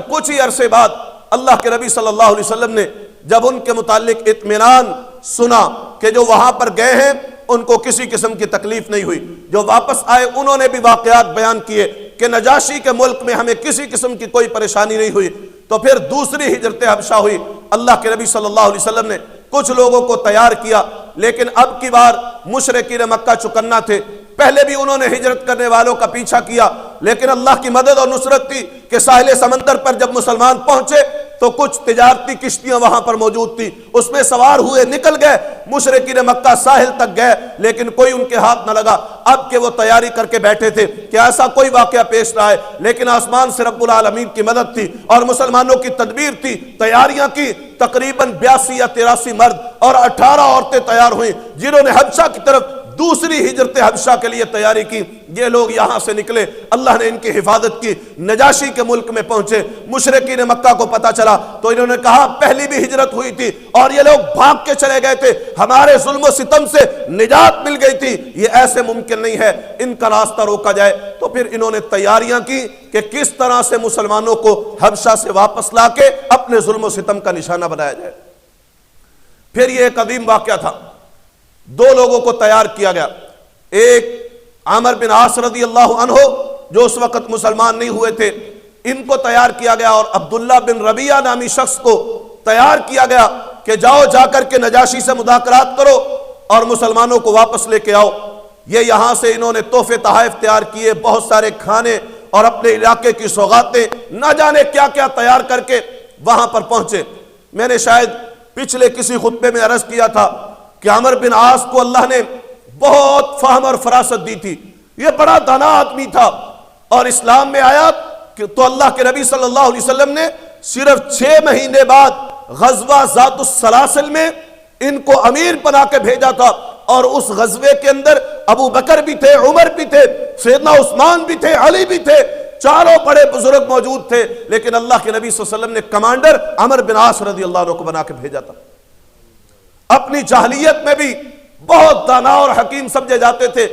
کچھ ہی عرصے بعد اللہ کے نبی صلی اللہ علیہ وسلم نے جب ان کے متعلق اطمینان سنا کہ جو وہاں پر گئے ہیں ان کو کسی قسم کی تکلیف نہیں ہوئی، جو واپس آئے انہوں نے بھی واقعات بیان کیے کہ نجاشی کے ملک میں ہمیں کسی قسم کی کوئی پریشانی نہیں ہوئی. تو پھر دوسری ہجرت حبشہ ہوئی. اللہ کے نبی صلی اللہ علیہ وسلم نے کچھ لوگوں کو تیار کیا، لیکن اب کی بار مشرکین مکہ چکنا تھے. پہلے بھی انہوں نے ہجرت کرنے والوں کا پیچھا کیا، لیکن اللہ کی مدد اور نصرت تھی کہ ساحل سمندر پر جب مسلمان پہنچے تو کچھ تجارتی کشتیاں وہاں پر موجود تھی، اس میں سوار ہوئے نکل گئے. مشرکین مکہ ساحل تک گئے لیکن کوئی ان کے ہاتھ نہ لگا. اب کہ وہ تیاری کر کے بیٹھے تھے کہ ایسا کوئی واقعہ پیش نہ آئے، لیکن آسمان سے رب العالمین کی مدد تھی اور مسلمانوں کی تدبیر تھی، تیاریاں کی. تقریباً 82 یا 83 مرد اور 18 عورتیں تیار ہوئیں جنہوں نے حبشہ کی طرف دوسری ہجرت حبشہ کے لیے تیاری کی. یہ لوگ یہاں سے نکلے، اللہ نے ان کی حفاظت کی، نجاشی کے ملک میں پہنچے. مشرکین مکہ کو پتا چلا تو انہوں نے کہا پہلی بھی ہجرت ہوئی تھی اور یہ لوگ بھاگ کے چلے گئے تھے، ہمارے ظلم و ستم سے نجات مل گئی تھی، یہ ایسے ممکن نہیں ہے، ان کا راستہ روکا جائے. تو پھر انہوں نے تیاریاں کی کہ کس طرح سے مسلمانوں کو حبشہ سے واپس لا کے اپنے ظلم و ستم کا نشانہ بنایا جائے. پھر یہ ایک عظیم واقعہ تھا. 2 لوگوں کو تیار کیا گیا. ایک عمر بن عاص رضی اللہ عنہ جو اس وقت مسلمان نہیں ہوئے تھے، ان کو تیار کیا گیا، اور عبداللہ بن ربیعہ نامی شخص کو تیار کیا گیا کہ جاؤ جا کر کے نجاشی سے مذاکرات کرو اور مسلمانوں کو واپس لے کے آؤ. یہ یہاں سے انہوں نے تحفے تحائف تیار کیے، بہت سارے کھانے اور اپنے علاقے کی سوغاتیں نہ جانے کیا کیا تیار کر کے وہاں پر پہنچے. میں نے شاید پچھلے کسی خطبے میں عرض کیا تھا کہ عمر بن عاص کو اللہ نے بہت فہم اور فراست دی تھی، یہ بڑا دانا آدمی تھا، اور اسلام میں آیا کہ تو اللہ کے نبی صلی اللہ علیہ وسلم نے صرف 6 مہینے بعد غزوہ ذات السلاسل میں ان کو امیر بنا کے بھیجا تھا، اور اس غزوے کے اندر ابو بکر بھی تھے، عمر بھی تھے، سیدنا عثمان بھی تھے، علی بھی تھے، چاروں بڑے بزرگ موجود تھے، لیکن اللہ کے نبی صلی اللہ علیہ وسلم نے کمانڈر عمر بن عاص رضی اللہ عنہ کو بنا کے بھیجا تھا. اپنی جاہلیت میں بھی بہت دانا اور حکیم سمجھے جاتے تھے،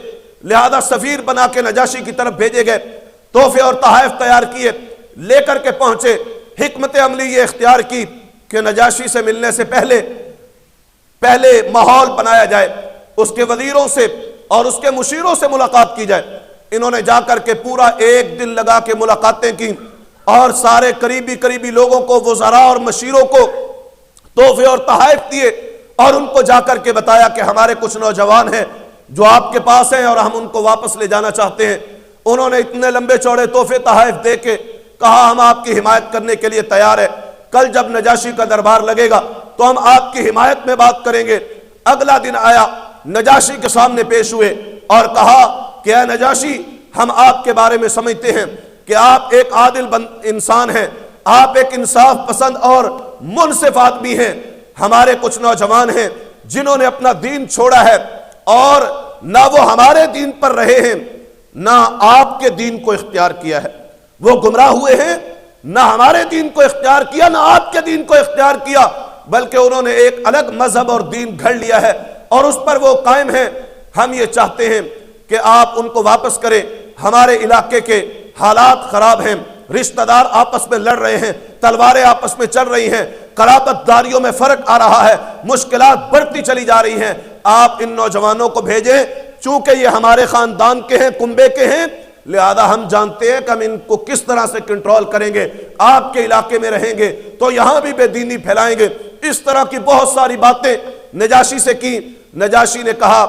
لہذا سفیر بنا کے نجاشی کی طرف بھیجے گئے. تحفے اور تحائف تیار کیے، لے کر کے پہنچے. حکمت عملی یہ اختیار کی کہ نجاشی سے ملنے سے پہلے ماحول بنایا جائے، اس کے وزیروں سے اور اس کے مشیروں سے ملاقات کی جائے. انہوں نے جا کر کے پورا 1 دن لگا کے ملاقاتیں کی اور سارے قریبی لوگوں کو، وزراء اور مشیروں کو تحفے اور تحائف دیے، اور ان کو جا کر کے بتایا کہ ہمارے کچھ نوجوان ہیں جو آپ کے پاس ہیں اور ہم ان کو واپس لے جانا چاہتے ہیں. انہوں نے اتنے لمبے چوڑے تحفے تحائف دے کے کہا ہم آپ کی حمایت کرنے کے لیے تیار ہیں، کل جب نجاشی کا دربار لگے گا تو ہم آپ کی حمایت میں بات کریں گے. اگلا دن آیا، نجاشی کے سامنے پیش ہوئے اور کہا کہ اے نجاشی، ہم آپ کے بارے میں سمجھتے ہیں کہ آپ ایک عادل انسان ہیں، آپ ایک انصاف پسند اور منصف آدمی ہیں۔ ہمارے کچھ نوجوان ہیں جنہوں نے اپنا دین چھوڑا ہے اور نہ وہ ہمارے دین پر رہے ہیں نہ آپ کے دین کو اختیار کیا ہے، وہ گمراہ ہوئے ہیں، نہ ہمارے دین کو اختیار کیا نہ آپ کے دین کو اختیار کیا، بلکہ انہوں نے ایک الگ مذہب اور دین گھڑ لیا ہے اور اس پر وہ قائم ہیں۔ ہم یہ چاہتے ہیں کہ آپ ان کو واپس کریں۔ ہمارے علاقے کے حالات خراب ہیں، رشتہ دار آپس میں لڑ رہے ہیں، تلواریں آپس میں چل رہی ہیں، قرابت داریوں میں فرق آ رہا ہے، مشکلات بڑھتی چلی جا رہی ہیں۔ آپ ان نوجوانوں کو بھیجیں، چونکہ یہ ہمارے خاندان کے ہیں، کنبے کے ہیں، لہذا ہم جانتے ہیں کہ ہم ان کو کس طرح سے کنٹرول کریں گے، آپ کے علاقے میں رہیں گے تو یہاں بھی بے دینی پھیلائیں گے۔ اس طرح کی بہت ساری باتیں نجاشی سے کی۔ نجاشی نے کہا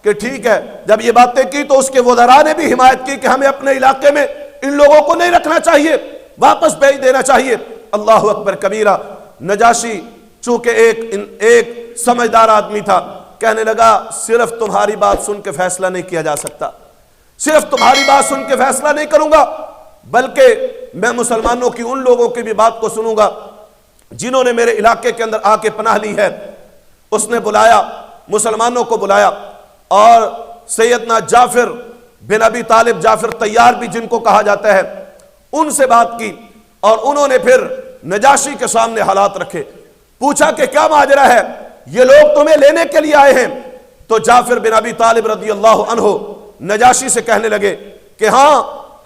کہ ٹھیک ہے، جب یہ باتیں کی تو اس کے وزراء نے بھی حمایت کی کہ ہمیں اپنے علاقے میں ان لوگوں کو نہیں رکھنا چاہیے، واپس بھیج دینا چاہیے۔ اللہ اکبر کبیرہ۔ نجاشی چونکہ ایک سمجھدار آدمی تھا، کہنے لگا صرف تمہاری بات سن کے فیصلہ نہیں کیا جا سکتا، صرف تمہاری بات سن کے فیصلہ نہیں کروں گا، بلکہ میں مسلمانوں کی ان لوگوں کی بھی بات کو سنوں گا جنہوں نے میرے علاقے کے اندر آ کے پناہ لی ہے۔ اس نے بلایا، مسلمانوں کو بلایا اور سیدنا جعفر بن ابی طالب، جعفر طیار بھی جن کو کہا جاتا ہے، ان سے بات کی اور انہوں نے پھر نجاشی کے سامنے حالات رکھے۔ پوچھا کہ کیا ماجرا ہے، یہ لوگ تمہیں لینے کے لیے آئے ہیں؟ تو جعفر بن ابی طالب رضی اللہ عنہ نجاشی سے کہنے لگے کہ ہاں،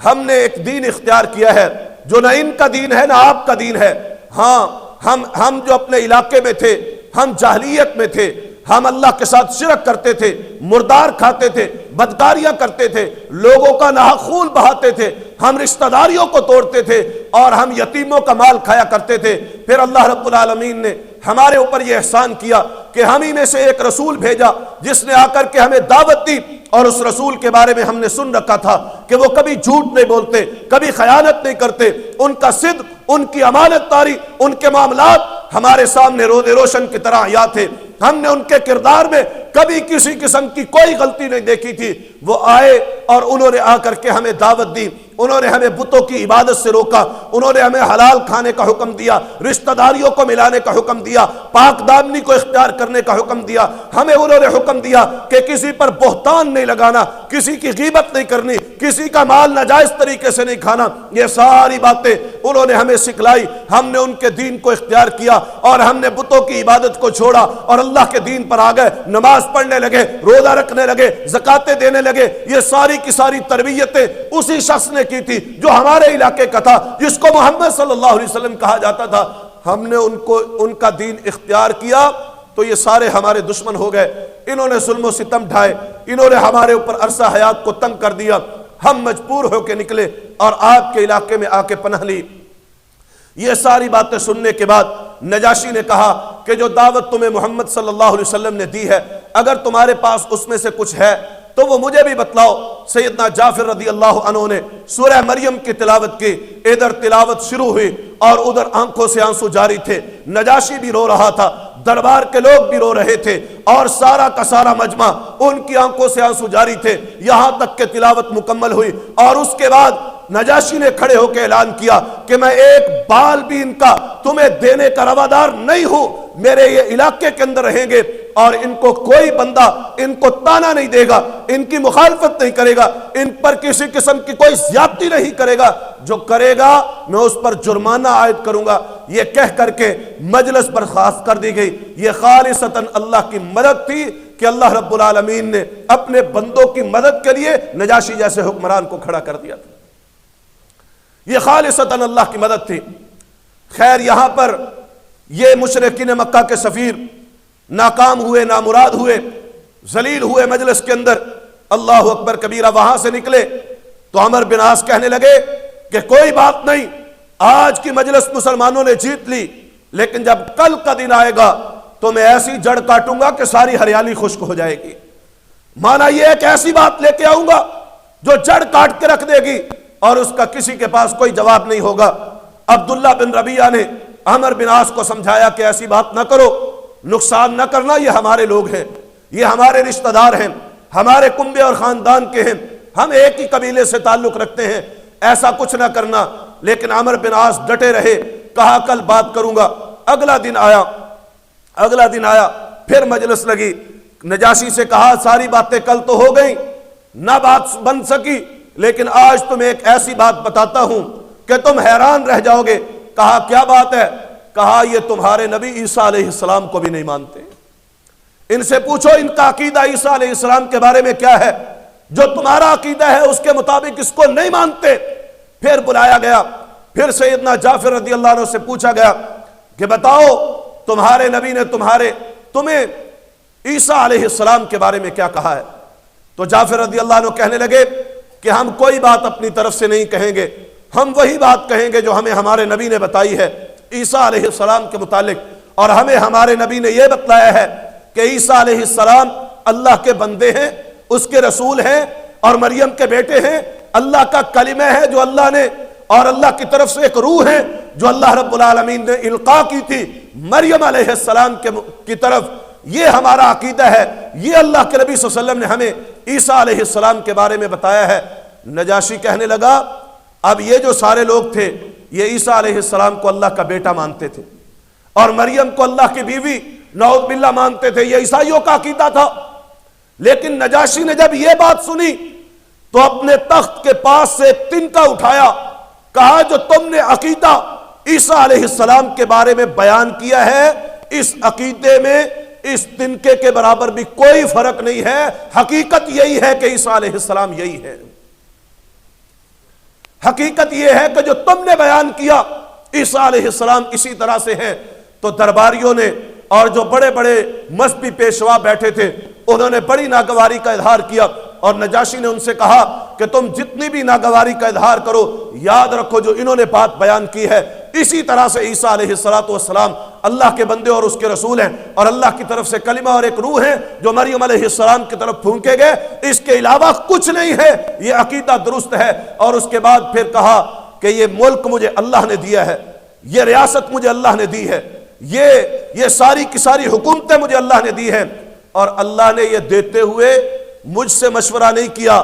ہم نے ایک دین اختیار کیا ہے جو نہ ان کا دین ہے نہ آپ کا دین ہے۔ ہاں، ہم جو اپنے علاقے میں تھے ہم جاہلیت میں تھے، ہم اللہ کے ساتھ شرک کرتے تھے، مردار کھاتے تھے، بدکاریاں کرتے تھے، لوگوں کا ناحق خون بہاتے تھے، ہم رشتہ داریوں کو توڑتے تھے اور ہم یتیموں کا مال کھایا کرتے تھے۔ پھر اللہ رب العالمین نے ہمارے اوپر یہ احسان کیا کہ ہم ہی میں سے ایک رسول بھیجا جس نے آ کر کے ہمیں دعوت دی، اور اس رسول کے بارے میں ہم نے سن رکھا تھا کہ وہ کبھی جھوٹ نہیں بولتے، کبھی خیانت نہیں کرتے، ان کا صدق، ان کی امانت داری، ان کے معاملات ہمارے سامنے روز روشن کی طرح عیاں تھے۔ ہم نے ان کے کردار میں کبھی کسی قسم کی کوئی غلطی نہیں دیکھی تھی۔ وہ آئے اور انہوں نے آ کر کے ہمیں دعوت دی، انہوں نے ہمیں بتوں کی عبادت سے روکا، انہوں نے ہمیں حلال کھانے کا حکم دیا، رشتہ داریوں کو ملانے کا حکم دیا، پاک دامنی کو اختیار کرنے کا حکم دیا۔ ہمیں انہوں نے حکم دیا کہ کسی پر بہتان نہیں لگانا، کسی کی غیبت نہیں کرنی، کسی کا مال ناجائز طریقے سے نہیں کھانا۔ یہ ساری باتیں انہوں نے ہمیں سکھلائی۔ ہم نے ان کے دین کو اختیار کیا اور ہم نے بتوں کی عبادت کو چھوڑا اور اللہ کے دین پر آ گئے، نماز پڑھنے لگے، روزہ رکھنے لگے، زکاتیں دینے لگے۔ یہ ساری کی ساری تربیتیں اسی شخص نے کی تھی جو ہمارے علاقے کا تھا، جس کو محمد صلی اللہ علیہ وسلم کہا جاتا تھا۔ ہم نے ان کا دین اختیار کیا تو یہ سارے ہمارے دشمن ہو گئے، انہوں نے ظلم و ستم ڈھائے، انہوں نے ہمارے اوپر عرصہ حیات کو تنگ کر دیا۔ ہم مجبور ہو کے نکلے اور آپ کے علاقے میں آ کے پناہ لی۔ یہ ساری باتیں سننے کے بعد نجاشی نے کہا کہ جو دعوت تمہیں محمد صلی اللہ علیہ وسلم نے دی ہے، اگر تمہارے پاس اس میں سے کچھ ہے تو وہ مجھے بھی بتلاؤ۔ سیدنا جعفر رضی اللہ عنہ نے سورہ مریم کی تلاوت کی، ادھر تلاوت شروع ہوئی اور ادھر آنکھوں سے آنسو جاری تھے۔ نجاشی بھی رو رہا تھا، دربار کے لوگ بھی رو رہے تھے اور سارا کا سارا مجمع ان کی آنکھوں سے آنسو جاری تھے، یہاں تک کہ تلاوت مکمل ہوئی۔ اور اس کے بعد نجاشی نے کھڑے ہو کے اعلان کیا کہ میں ایک بال بھی ان کا تمہیں دینے کا روادار نہیں ہوں، میرے یہ علاقے کے اندر رہیں گے اور ان کو کوئی بندہ ان کو تانا نہیں دے گا، ان کی مخالفت نہیں کرے گا، ان پر کسی قسم کی کوئی زیادتی نہیں کرے گا، جو کرے گا میں اس پر جرمانہ عائد کروں گا۔ یہ کہہ کر کے مجلس برخاست کر دی گئی۔ یہ خالصتاً اللہ کی مدد تھی کہ اللہ رب العالمین نے اپنے بندوں کی مدد کے لیے نجاشی جیسے حکمران کو کھڑا کر دیا تھا۔ یہ خالصتاً اللہ کی مدد تھی۔ خیر، یہاں پر یہ مشرکین مکہ کے سفیر ناکام ہوئے، نامراد ہوئے، ذلیل ہوئے مجلس کے اندر۔ اللہ اکبر کبیرہ۔ وہاں سے نکلے تو عمر بن عاص کہنے لگے کہ کوئی بات نہیں، آج کی مجلس مسلمانوں نے جیت لی، لیکن جب کل کا دن آئے گا تو میں ایسی جڑ کاٹوں گا کہ ساری ہریالی خشک ہو جائے گی۔ مانا یہ ایک ایسی بات لے کے آؤں گا جو جڑ کاٹ کے رکھ دے گی اور اس کا کسی کے پاس کوئی جواب نہیں ہوگا۔ عبداللہ بن ربیعہ نے عمر بن عاص کو سمجھایا کہ ایسی بات نہ کرو، نقصان نہ کرنا، یہ ہمارے لوگ ہیں، یہ ہمارے رشتہ دار ہیں، ہمارے کنبے اور خاندان کے ہیں، ہم ایک ہی قبیلے سے تعلق رکھتے ہیں، ایسا کچھ نہ کرنا۔ لیکن عمرو بن عاص ڈٹے رہے، کہا کل بات کروں گا۔ اگلا دن آیا، پھر مجلس لگی، نجاشی سے کہا ساری باتیں کل تو ہو گئیں، نہ بات بن سکی، لیکن آج تمہیں ایک ایسی بات بتاتا ہوں کہ تم حیران رہ جاؤ گے۔ کہا کیا بات ہے؟ کہا یہ تمہارے نبی عیسیٰ علیہ السلام کو بھی نہیں مانتے، ان سے پوچھو ان کا عقیدہ عیسیٰ علیہ السلام کے بارے میں کیا ہے، جو تمہارا عقیدہ ہے اس کے مطابق اس کو نہیں مانتے۔ پھر بلایا گیا، پھر سیدنا جعفر رضی اللہ عنہ سے پوچھا گیا کہ بتاؤ تمہارے نبی نے تمہیں عیسیٰ علیہ السلام کے بارے میں کیا کہا ہے؟ تو جعفر رضی اللہ عنہ کہنے لگے کہ ہم کوئی بات اپنی طرف سے نہیں کہیں گے، ہم وہی بات کہیں گے جو ہمیں ہمارے نبی نے بتائی ہے عیسیٰ علیہ السلام کے متعلق، اور ہمیں ہمارے نبی نے یہ بتلایا ہے کہ عیسیٰ علیہ السلام اللہ کے بندے ہیں، اس کے رسول ہیں، اور مریم کے بیٹے ہیں، اللہ کا کلمہ ہے جو اللہ نے، اور اللہ کی طرف سے ایک روح ہے جو اللہ رب العالمین نے القاء کی تھی مریم علیہ السلام کی طرف۔ یہ ہمارا عقیدہ ہے، یہ اللہ کے نبی صلی اللہ علیہ وسلم نے ہمیں عیسیٰ علیہ السلام کے بارے میں بتایا ہے۔ نجاشی کہنے لگا اب یہ جو سارے لوگ تھے یہ عیسیٰ علیہ السلام کو اللہ کا بیٹا مانتے تھے اور مریم کو اللہ کی بیوی نعوذ باللہ مانتے تھے، یہ عیسائیوں کا عقیدہ تھا۔ لیکن نجاشی نے جب یہ بات سنی تو اپنے تخت کے پاس سے ایک تنکا اٹھایا، کہا جو تم نے عقیدہ عیسیٰ علیہ السلام کے بارے میں بیان کیا ہے، اس عقیدے میں اس تنکے کے برابر بھی کوئی فرق نہیں ہے، حقیقت یہی ہے کہ عیسیٰ علیہ السلام یہی ہے، حقیقت یہ ہے کہ جو تم نے بیان کیا عیسیٰ علیہ السلام اسی طرح سے ہیں۔ تو درباریوں نے اور جو بڑے بڑے مذہبی پیشوا بیٹھے تھے انہوں نے بڑی ناگواری کا اظہار کیا، اور نجاشی نے ان سے کہا کہ تم جتنی بھی ناگواری کا اظہار کرو، یاد رکھو جو انہوں نے بات بیان کی ہے اسی طرح سے عیسیٰ علیہ السلام اللہ کے بندے اور اس کے رسول ہیں، اور اللہ کی طرف سے کلمہ اور ایک روح ہے جو مریم علیہ السلام کی طرف پھونکے گئے، اس کے علاوہ کچھ نہیں ہے، یہ عقیدہ درست ہے۔ اور اس کے بعد پھر کہا کہ یہ ملک مجھے اللہ نے دیا ہے، یہ ریاست مجھے اللہ نے دی ہے، یہ ساری کی ساری حکومتیں مجھے اللہ نے دی ہیں، اور اللہ نے یہ دیتے ہوئے مجھ سے مشورہ نہیں کیا،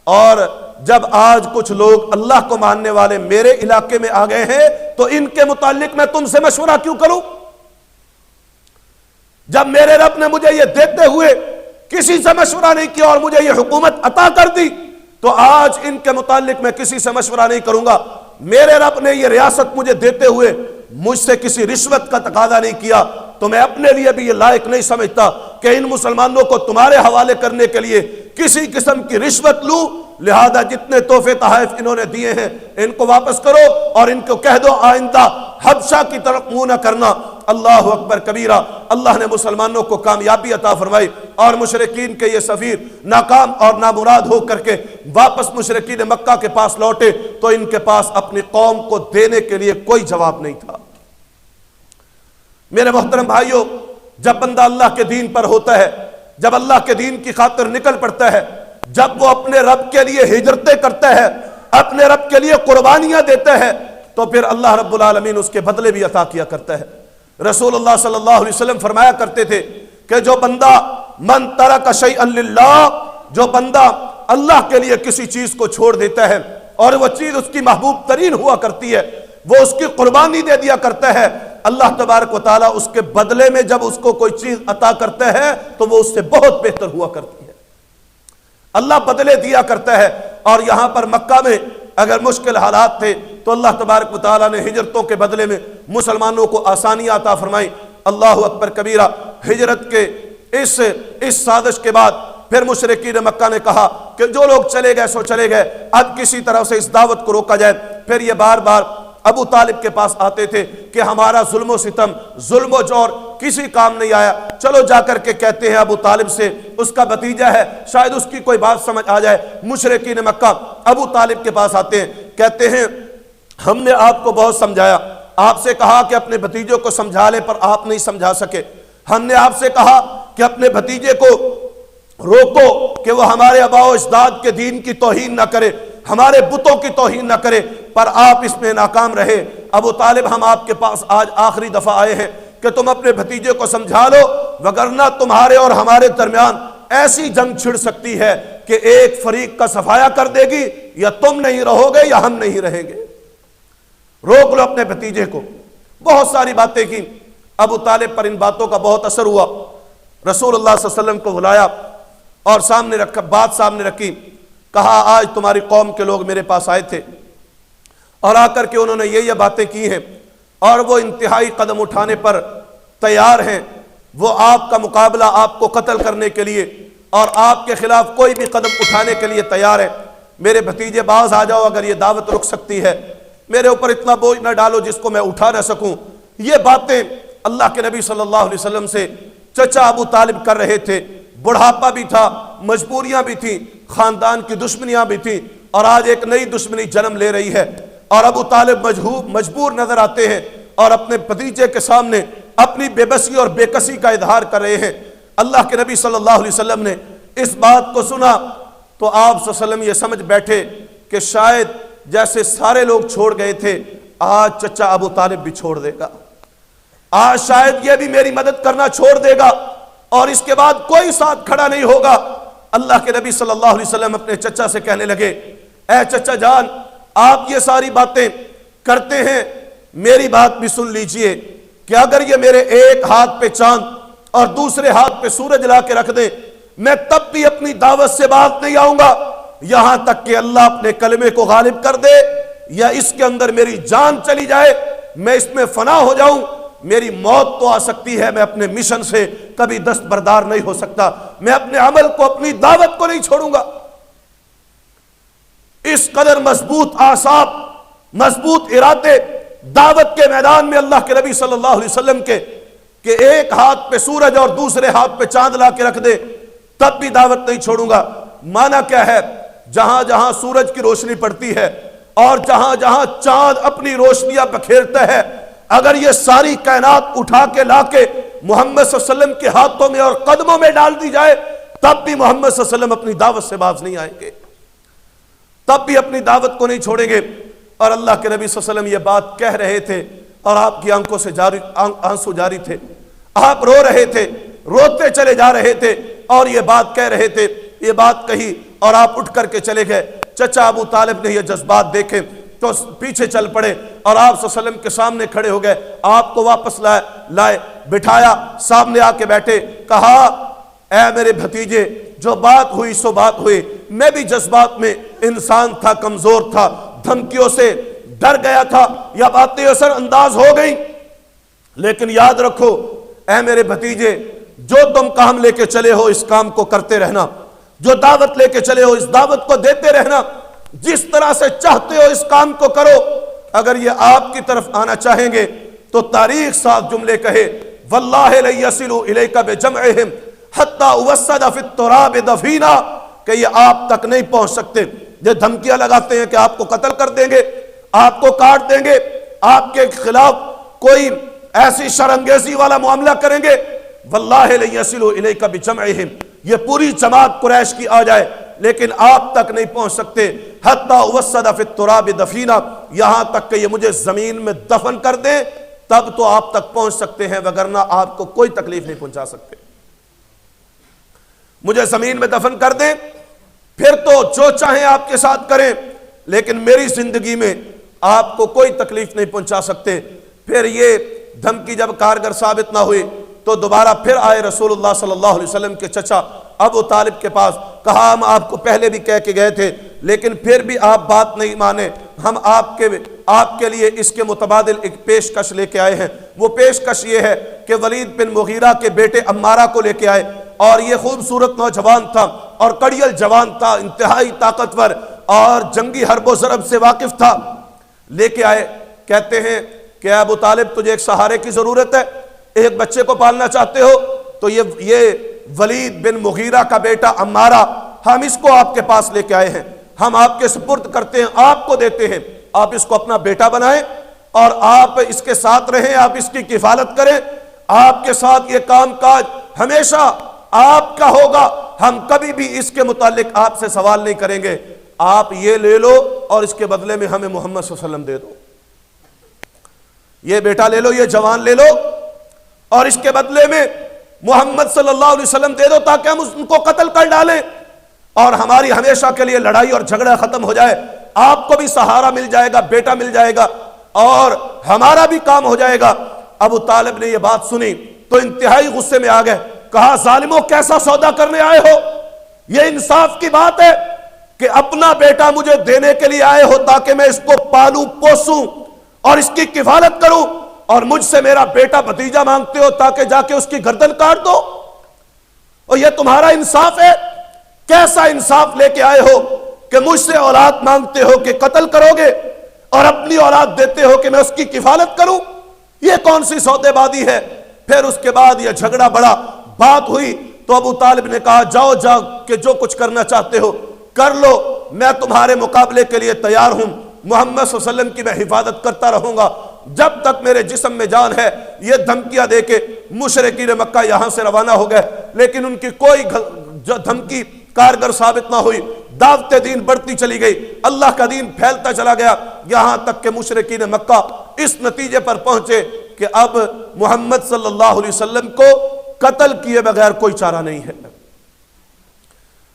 اور جب آج کچھ لوگ اللہ کو ماننے والے میرے علاقے میں آ گئے ہیں تو ان کے متعلق میں تم سے مشورہ کیوں کروں؟ جب میرے رب نے مجھے یہ دیتے ہوئے کسی سے مشورہ نہیں کیا اور مجھے یہ حکومت عطا کر دی، تو آج ان کے متعلق میں کسی سے مشورہ نہیں کروں گا۔ میرے رب نے یہ ریاست مجھے دیتے ہوئے مجھ سے کسی رشوت کا تقاضا نہیں کیا، تو میں اپنے لیے بھی یہ لائق نہیں سمجھتا کہ ان مسلمانوں کو تمہارے حوالے کرنے کے لیے کسی قسم کی رشوت لوں۔ لہذا جتنے تحفے تحائف انہوں نے دیے ہیں ان کو واپس کرو، اور ان کو کہہ دو آئندہ حبشہ کی طرف منہ نہ کرنا۔ اللہ اکبر کبیرہ۔ اللہ نے مسلمانوں کو کامیابی عطا فرمائی، اور مشرکین کے یہ سفیر ناکام اور نامراد ہو کر کے واپس مشرکین مکہ کے پاس لوٹے تو ان کے پاس اپنی قوم کو دینے کے لیے کوئی جواب نہیں تھا۔ میرے محترم بھائیوں، جب بندہ اللہ کے دین پر ہوتا ہے، جب اللہ کے دین کی خاطر نکل پڑتا ہے، جب وہ اپنے رب کے لیے ہجرتیں کرتا ہے، اپنے رب کے لیے قربانیاں دیتا ہے، تو پھر اللہ رب العالمین اس کے بدلے بھی عطا کیا کرتا ہے۔ رسول اللہ صلی اللہ علیہ وسلم فرمایا کرتے تھے کہ جو بندہ من ترک شیئا للہ، جو بندہ اللہ کے لیے کسی چیز کو چھوڑ دیتا ہے اور وہ چیز اس کی محبوب ترین ہوا کرتی ہے، وہ اس کی قربانی دے دیا کرتا ہے، اللہ تبارک و تعالیٰ اس کے بدلے میں جب اس کو کوئی چیز عطا کرتا ہے تو وہ اس سے بہت بہتر ہوا کرتی ہے، اللہ بدلے دیا کرتا ہے۔ اور یہاں پر مکہ میں اگر مشکل حالات تھے تو اللہ تبارک و تعالیٰ نے ہجرتوں کے بدلے میں مسلمانوں کو آسانیاں عطا فرمائی۔ اللہ اکبر کبیرہ۔ ہجرت کے اس سازش کے بعد پھر مشرکین مکہ نے کہا کہ جو لوگ چلے گئے سو چلے گئے، اب کسی طرح سے اس دعوت کو روکا جائے۔ پھر یہ بار بار ابو طالب کے پاس آتے تھے کہ ہمارا ظلم و ستم، ظلم و جور کسی کام نہیں آیا، چلو جا کر کے کہتے ہیں ابو طالب سے، اس کا بھتیجا ہے، شاید اس کی کوئی بات سمجھ آ جائے۔ مشرکین مکہ ابو طالب کے پاس آتے ہیں، کہتے ہیں ہم نے آپ کو بہت سمجھایا، آپ سے کہا کہ اپنے بھتیجوں کو سمجھا لے، پر آپ نہیں سمجھا سکے۔ ہم نے آپ سے کہا کہ اپنے بھتیجے کو روکو کہ وہ ہمارے آباء و اجداد کے دین کی توہین نہ کرے، ہمارے بتوں کی توہین نہ کرے، پر آپ اس میں ناکام رہے۔ ابو طالب ہم آپ کے پاس آج آخری دفعہ آئے ہیں کہ تم اپنے بھتیجے کو سمجھا لو وگرنہ تمہارے اور ہمارے درمیان ایسی جنگ چھڑ سکتی ہے کہ ایک فریق کا صفایا کر دے گی، یا تم نہیں رہو گے یا ہم نہیں رہیں گے۔ روک لو اپنے بھتیجے کو۔ بہت ساری باتیں کی، ابو طالب پر ان باتوں کا بہت اثر ہوا۔ رسول اللہ صلی اللہ علیہ وسلم کو بلایا اور سامنے رکھا، بات سامنے رکھی، کہا آج تمہاری قوم کے لوگ میرے پاس آئے تھے اور آ کر کے انہوں نے یہ باتیں کی ہیں، اور وہ انتہائی قدم اٹھانے پر تیار ہیں، وہ آپ کا مقابلہ، آپ کو قتل کرنے کے لیے اور آپ کے خلاف کوئی بھی قدم اٹھانے کے لیے تیار ہیں۔ میرے بھتیجے باز آ جاؤ، اگر یہ دعوت رک سکتی ہے، میرے اوپر اتنا بوجھ نہ ڈالو جس کو میں اٹھا نہ سکوں۔ یہ باتیں اللہ کے نبی صلی اللہ علیہ وسلم سے چچا ابو طالب کر رہے تھے۔ بڑھاپا بھی تھا، مجبوریاں بھی تھیں، خاندان کی دشمنیاں بھی تھیں، اور آج ایک نئی دشمنی جنم لے رہی ہے، اور ابو طالب مجبور نظر آتے ہیں اور اپنے بھتیجے کے سامنے اپنی بے بسی اور بے کسی کا اظہار کر رہے ہیں۔ اللہ کے نبی صلی اللہ علیہ وسلم نے اس بات کو سنا تو آپ صلی اللہ علیہ وسلم یہ سمجھ بیٹھے کہ شاید جیسے سارے لوگ چھوڑ گئے تھے، آج چچا ابو طالب بھی چھوڑ دے گا، آج شاید یہ بھی میری مدد کرنا چھوڑ دے گا، اور اس کے بعد کوئی ساتھ کھڑا نہیں ہوگا۔ اللہ کے نبی صلی اللہ علیہ وسلم اپنے چچا سے کہنے لگے، اے چچا جان، آپ یہ ساری باتیں کرتے ہیں، میری بات بھی سن لیجئے کہ اگر یہ میرے ایک ہاتھ پہ چاند اور دوسرے ہاتھ پہ سورج لا کے رکھ دیں، میں تب بھی اپنی دعوت سے باز نہیں آؤں گا، یہاں تک کہ اللہ اپنے کلمے کو غالب کر دے، یا اس کے اندر میری جان چلی جائے، میں اس میں فنا ہو جاؤں، میری موت تو آ سکتی ہے، میں اپنے مشن سے کبھی دستبردار نہیں ہو سکتا، میں اپنے عمل کو، اپنی دعوت کو نہیں چھوڑوں گا۔ اس قدر مضبوط اعصاب، مضبوط ارادے دعوت کے میدان میں اللہ کے نبی صلی اللہ علیہ وسلم کے، کہ ایک ہاتھ پہ سورج اور دوسرے ہاتھ پہ چاند لا کے رکھ دے تب بھی دعوت نہیں چھوڑوں گا۔ معنی کیا ہے؟ جہاں جہاں سورج کی روشنی پڑتی ہے اور جہاں جہاں چاند اپنی روشنیاں بکھیرتا ہے، اگر یہ ساری کائنات اٹھا کے لا کے محمد صلی اللہ علیہ وسلم کے ہاتھوں میں اور قدموں میں ڈال دی جائے، تب بھی محمد صلی اللہ علیہ وسلم اپنی دعوت سے باز نہیں آئیں گے، تب بھی اپنی دعوت کو نہیں چھوڑیں گے۔ اور اللہ کے نبی صلی اللہ علیہ وسلم یہ بات کہہ رہے تھے اور آپ کی آنکھوں سے آنسو جاری تھے، آپ رو رہے تھے، روتے چلے جا رہے تھے اور یہ بات کہہ رہے تھے۔ یہ بات کہی اور آپ اٹھ کر کے چلے گئے۔ چچا ابو طالب نے یہ جذبات دیکھے تو پیچھے چل پڑے اور آپ صلی اللہ علیہ وسلم کے سامنے کھڑے ہو گئے، آپ کو واپس لائے، بٹھایا، سامنے آ کے بیٹھے، کہا اے میرے بھتیجے، جو بات ہوئی سو بات ہوئی، میں بھی جذبات میں انسان تھا، کمزور تھا، دھمکیوں سے ڈر گیا تھا، یا باتیں اثر انداز ہو گئی، لیکن یاد رکھو اے میرے بھتیجے، جو تم کام لے کے چلے ہو اس کام کو کرتے رہنا، جو دعوت لے کے چلے ہو اس دعوت کو دیتے رہنا، جس طرح سے چاہتے ہو اس کام کو کرو۔ اگر یہ آپ کی طرف آنا چاہیں گے تو تاریخ 7 جملے کہے، واللہ لیصلوا الیک بجمعہم حتی اوسد فی التراب دفینا، کہ یہ آپ تک نہیں پہنچ سکتے۔ یہ دھمکیاں لگاتے ہیں کہ آپ کو قتل کر دیں گے، آپ کو کاٹ دیں گے، آپ کے خلاف کوئی ایسی شرمگیزی والا معاملہ کریں گے، واللہ لیصلوا الیک بجمعہم، یہ پوری جماعت قریش کی آ جائے لیکن آپ تک نہیں پہنچ سکتے، حتی اوسد فی التراب دفینا، یہاں تک کہ یہ مجھے زمین میں دفن کر دیں تب تو آپ تک پہنچ سکتے ہیں، وگرنہ آپ کو کوئی تکلیف نہیں پہنچا سکتے۔ مجھے زمین میں دفن کر دیں، پھر تو جو چاہیں آپ کے ساتھ کریں، لیکن میری زندگی میں آپ کو کوئی تکلیف نہیں پہنچا سکتے۔ پھر یہ دھمکی جب کارگر ثابت نہ ہوئی تو دوبارہ پھر آئے رسول اللہ صلی اللہ علیہ وسلم کے چچا ابو طالب کے پاس، کہا ہم آپ کو پہلے بھی کہہ کے گئے تھے لیکن پھر بھی آپ بات نہیں مانے، ہم آپ کے لیے اس کے متبادل ایک پیشکش لے کے آئے ہیں۔ وہ پیشکش یہ ہے کہ ولید بن مغیرہ کے بیٹے عمارہ کو لے کے آئے، اور یہ خوبصورت نوجوان تھا اور کڑیل جوان تھا، انتہائی طاقتور اور جنگی حرب و ضرب سے واقف تھا، لے کے آئے۔ کہتے ہیں کہ ابو طالب تجھے ایک سہارے کی ضرورت ہے، ایک بچے کو پالنا چاہتے ہو تو یہ ولید بن مغیرہ کا بیٹا عمارہ، ہم اس کو آپ کے پاس لے کے آئے ہیں، ہم آپ کے سپرد کرتے ہیں، آپ کو دیتے ہیں، آپ اس کو اپنا بیٹا بنائیں اور آپ اس کے ساتھ رہیں، آپ اس کی کفالت کریں، آپ کے ساتھ یہ کام کاج ہمیشہ آپ کا ہوگا، ہم کبھی بھی اس کے متعلق آپ سے سوال نہیں کریں گے، آپ یہ لے لو اور اس کے بدلے میں ہمیں محمد صلی اللہ علیہ وسلم دے دو، یہ بیٹا لے لو، یہ جوان لے لو، اور اس کے بدلے میں محمد صلی اللہ علیہ وسلم دے دو تاکہ ہم ان کو قتل کر ڈالیں اور ہماری ہمیشہ کے لیے لڑائی اور جھگڑا ختم ہو جائے، آپ کو بھی سہارا مل جائے گا، بیٹا مل جائے گا اور ہمارا بھی کام ہو جائے گا۔ ابو طالب نے یہ بات سنی تو انتہائی غصے میں آ گئے، کہا ظالموں کیسا سودا کرنے آئے ہو؟ یہ انصاف کی بات ہے کہ اپنا بیٹا مجھے دینے کے لیے آئے ہو تاکہ میں اس کو پالوں پوسوں اور اس کی کفالت کروں، اور مجھ سے میرا بیٹا بھتیجا مانگتے ہو تاکہ جا کے اس کی گردن کاٹ دو؟ اور یہ تمہارا انصاف ہے؟ کیسا انصاف لے کے آئے ہو کہ مجھ سے اولاد مانگتے ہو کہ قتل کرو گے اور اپنی اولاد دیتے ہو کہ میں اس کی کفالت کروں؟ یہ کون سی سودے بازی ہے؟ پھر اس کے بعد یہ جھگڑا بڑا، بات ہوئی تو ابو طالب نے کہا جاؤ جاؤ کہ جو کچھ کرنا چاہتے ہو کر لو، میں تمہارے مقابلے کے لیے تیار ہوں، محمد صلی اللہ علیہ وسلم کی میں حفاظت کرتا رہوں گا جب تک میرے جسم میں جان ہے۔ یہ دھمکیاں دے کے مشرکین مکہ یہاں سے روانہ ہو گئے، لیکن ان کی کوئی دھمکی کارگر ثابت نہ ہوئی، دعوت دین بڑھتی چلی گئی، اللہ کا دین پھیلتا چلا گیا، یہاں تک کہ مشرکین مکہ اس نتیجے پر پہنچے کہ اب محمد صلی اللہ علیہ وسلم کو قتل کیے بغیر کوئی چارہ نہیں ہے۔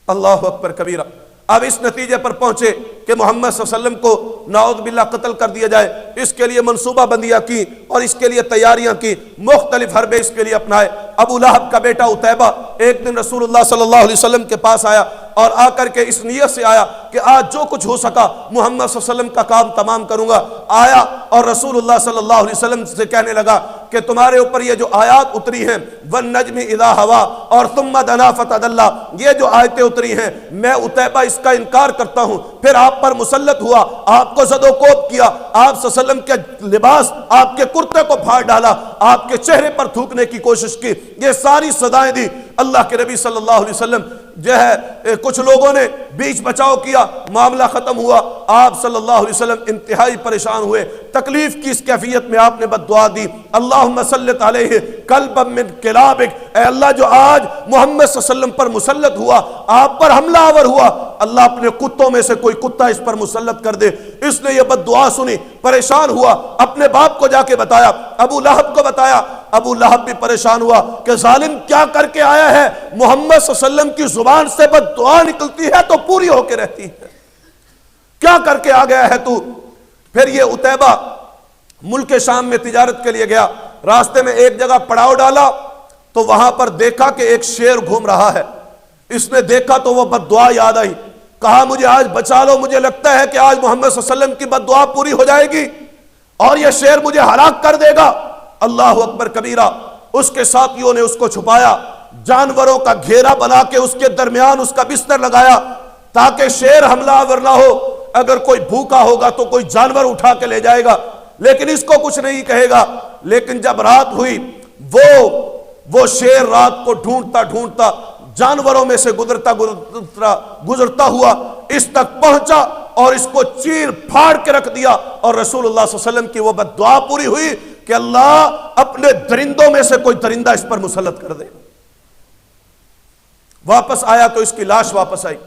اللہ اکبر کبیرہ۔ اب اس نتیجے پر پہنچے کہ محمد صلی اللہ علیہ وسلم کو نعوذ باللہ قتل کر دیا جائے، اس کے لیے منصوبہ بندیاں کی اور اس کے لیے تیاریاں کی، مختلف حربے اس کے لیے اپنائے۔ ابو لہب کا بیٹا عتیبہ ایک دن رسول اللہ صلی اللہ علیہ وسلم کے پاس آیا اور آ کر کے اس نیت سے آیا کہ آج جو کچھ ہو سکا محمد صلی اللہ علیہ وسلم کا کام تمام کروں گا۔ آیا اور رسول اللہ صلی اللہ علیہ وسلم سے کہنے لگا کہ تمہارے اوپر یہ جو آیات اتری ہیں وَالنَّجْمِ إِذَا هَوَىٰ اور ثُمَّ دَنَا فَتَدَلَّىٰ، یہ جو آیتیں اتری ہیں میں عتیبہ اس کا انکار کرتا ہوں۔ پھر آپ پر مسلط ہوا، آپ کو زد و کوب کیا، آپ صلی اللہ علیہ وسلم کے لباس آپ کے کرتے کو پھاڑ ڈالا، آپ کے چہرے پر تھوکنے کی کوشش کی، یہ ساری سزائیں دی۔ اللہ کے نبی صلی اللہ علیہ وسلم جو ہے کچھ لوگوں نے بیچ بچاؤ کیا، معاملہ ختم ہوا، آپ صلی اللہ علیہ وسلم انتہائی پریشان ہوئے، تکلیف کی اس کیفیت میں آپ نے بد دعا دی، اللہم سلط علیہ کلبا من کلابک، اے اللہ جو آج محمد صلی اللہ علیہ وسلم پر مسلط ہوا، آپ پر حملہ آور ہوا، اللہ اپنے کتوں میں سے کوئی کتا اس پر مسلط کر دے۔ اس نے یہ بد دعا سنی، پریشان ہوا، اپنے باپ کو جا کے بتایا، ابو لہب کو بتایا، ابو لہب بھی پریشان ہوا کہ ظالم کیا کر کے آیا ہے، محمد صلی اللہ علیہ وسلم کی زبان سے بد دعا نکلتی ہے تو پوری ہو کے رہتی ہے، کیا کر کے آ گیا ہے تو؟ پھر یہ عتیبہ ملک شام میں تجارت کے لیے گیا، راستے میں ایک جگہ پڑاؤ ڈالا تو وہاں پر دیکھا کہ ایک شیر گھوم رہا ہے، اس نے دیکھا تو وہ بد دعا یاد آئی، کہا مجھے آج بچا لو، مجھے لگتا ہے کہ آج محمد صلی اللہ علیہ وسلم کی بد دعا پوری ہو جائے گی اور یہ شیر مجھے ہلاک کر دے گا۔ اللہ اکبر کبیرہ۔ اس کے ساتھیوں نے اس کو چھپایا، جانوروں کا گھیرا بنا کے اس کے درمیان اس کا بستر لگایا تاکہ شیر حملہ آور نہ ہو، اگر کوئی بھوکا ہوگا تو کوئی جانور اٹھا کے لے جائے گا لیکن اس کو کچھ نہیں کہے گا۔ لیکن جب رات ہوئی وہ شیر رات کو ڈھونڈتا ڈھونڈتا جانوروں میں سے گزرتا ہوا اس تک پہنچا اور اس کو چیر پھاڑ کے رکھ دیا، اور رسول اللہ صلی اللہ علیہ وسلم کی وہ بد دعا پوری ہوئی کہ اللہ اپنے درندوں میں سے کوئی درندہ اس پر مسلط کر دے۔ واپس آیا تو اس کی لاش واپس آئی۔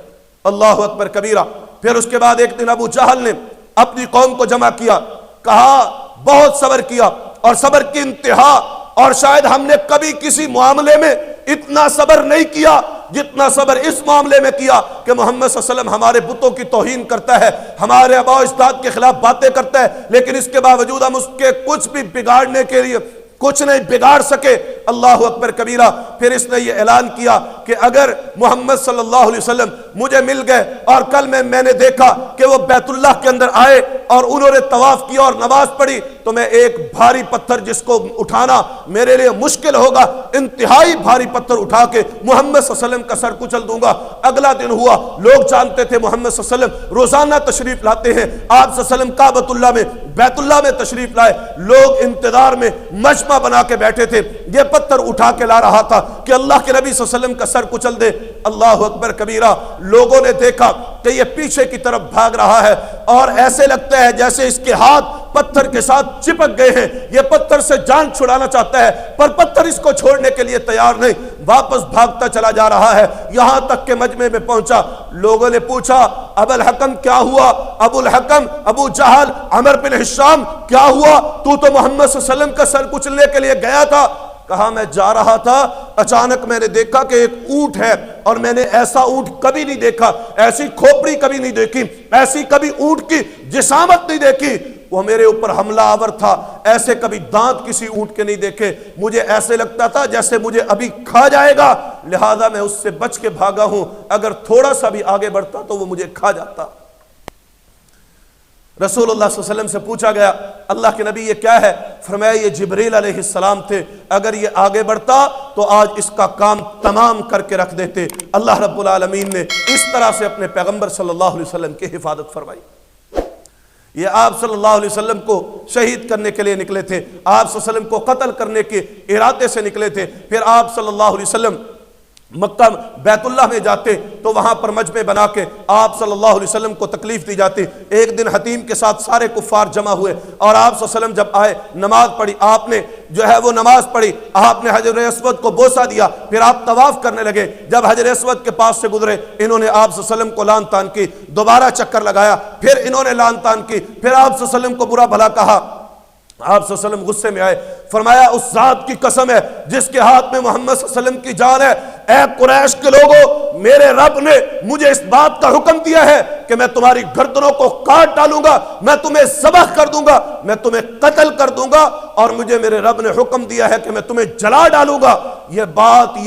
اللہ اکبر کبیرہ۔ پھر اس کے بعد ایک دن ابو جہل نے اپنی قوم کو جمع کیا، کہا بہت صبر کیا اور صبر کی انتہا، اور شاید ہم نے کبھی کسی معاملے میں اتنا صبر نہیں کیا جتنا صبر اس معاملے میں کیا کہ محمد صلی اللہ علیہ وسلم ہمارے بتوں کی توہین کرتا ہے، ہمارے آباء و اجداد کے خلاف باتیں کرتا ہے، لیکن اس کے باوجود ہم اس کے کچھ بھی بگاڑنے کے لیے کچھ نہیں بگاڑ سکے۔ اللہ اکبر کبیرہ۔ پھر اس نے یہ اعلان کیا کہ اگر محمد صلی اللہ علیہ وسلم مجھے مل گئے اور کل میں نے دیکھا کہ وہ بیت اللہ کے اندر آئے اور انہوں نے طواف کیا اور نماز پڑھی تو میں ایک بھاری پتھر جس کو اٹھانا میرے لیے مشکل ہوگا، انتہائی بھاری پتھر اٹھا کے محمد صلی اللہ علیہ وسلم کا سر کچل دوں گا۔ اگلا دن ہوا، لوگ جانتے تھے محمد صلی اللہ علیہ وسلم روزانہ تشریف لاتے ہیں، آپ صلی اللہ علیہ وسلم کعبۃ اللہ میں بیت اللہ میں تشریف لائے، لوگ انتظار میں مجمع بنا کے بیٹھے تھے، یہ پتھر اٹھا کے لا رہا تھا کہ اللہ کے نبی صلی اللہ علیہ وسلم کا سر کچل دے۔ اللہ اکبر کبیرہ۔ لوگوں نے دیکھا کہ یہ پیچھے کی طرف بھاگ رہا ہے اور ایسے لگتا ہے جیسے اس کے ہاتھ پتھر کے ساتھ چپک گئے ہیں، یہ پتھر سے جان چھڑانا چاہتا ہے پر پتھر اس کو چھوڑنے کے لیے تیار نہیں، واپس بھاگتا چلا جا رہا ہے، یہاں تک کہ مجمع میں پہنچا۔ لوگوں نے پوچھا ابو الحکم کیا ہوا؟ ابو الحکم، ابو جہل، عمر بن ہشام کیا ہوا؟ تو محمد صلی اللہ علیہ وسلم کا سر کچلنے کے لیے گیا تھا۔ کہا میں جا رہا تھا اچانک میں نے دیکھا کہ ایک اونٹ ہے، اور میں نے ایسا اونٹ کبھی نہیں دیکھا، ایسی کھوپڑی کبھی نہیں دیکھی، ایسی کبھی اونٹ کی جسامت نہیں دیکھی، وہ میرے اوپر حملہ آور تھا، ایسے کبھی دانت کسی اونٹ کے نہیں دیکھے، مجھے ایسے لگتا تھا جیسے مجھے ابھی کھا جائے گا، لہذا میں اس سے بچ کے بھاگا ہوں، اگر تھوڑا سا بھی آگے بڑھتا تو وہ مجھے کھا جاتا۔ رسول اللہ صلی اللہ علیہ وسلم سے پوچھا گیا اللہ کے نبی یہ کیا ہے؟ فرمایا یہ جبریل علیہ السلام تھے، اگر یہ آگے بڑھتا تو آج اس کا کام تمام کر کے رکھ دیتے۔ اللہ رب العالمین نے اس طرح سے اپنے پیغمبر صلی اللہ علیہ وسلم کی حفاظت فرمائی۔ یہ آپ صلی اللہ علیہ وسلم کو شہید کرنے کے لیے نکلے تھے، آپ صلی اللہ علیہ وسلم کو قتل کرنے کے ارادے سے نکلے تھے، پھر آپ صلی اللہ علیہ وسلم مکہ بیت اللہ میں جاتے تو وہاں پر مجمع بنا کے آپ صلی اللہ علیہ وسلم کو تکلیف دی جاتی۔ ایک دن حتیم کے ساتھ سارے کفار جمع ہوئے اور آپ صلی اللہ علیہ وسلم جب آئے نماز پڑھی، آپ نے جو ہے وہ نماز پڑھی، آپ نے حجر اسود کو بوسہ دیا، پھر آپ طواف کرنے لگے، جب حجر اسود کے پاس سے گزرے انہوں نے آپ صلی اللہ علیہ وسلم کو لعن طعن کی، دوبارہ چکر لگایا، پھر انہوں نے لعن طعن کی، پھر آپ صلی اللہ علیہ وسلم کو برا بھلا کہا۔ آپ صلی اللہ علیہ وسلم غصے میں آئے، فرمایا اس ذات کی قسم ہے جس کے ہاتھ میں محمد صلی اللہ علیہ وسلم کی جان ہے، اے قریش کے لوگوں، میرے رب نے مجھے اس بات کا حکم دیا ہے کہ میں تمہاری گردنوں کو کاٹ ڈالوں گا، میں تمہیں ذبح کر دوں گا، میں تمہیں قتل کر دوں گا، اور مجھے میرے رب نے حکم دیا ہے کہ میں تمہیں جلا ڈالوں گا۔ یہ بات،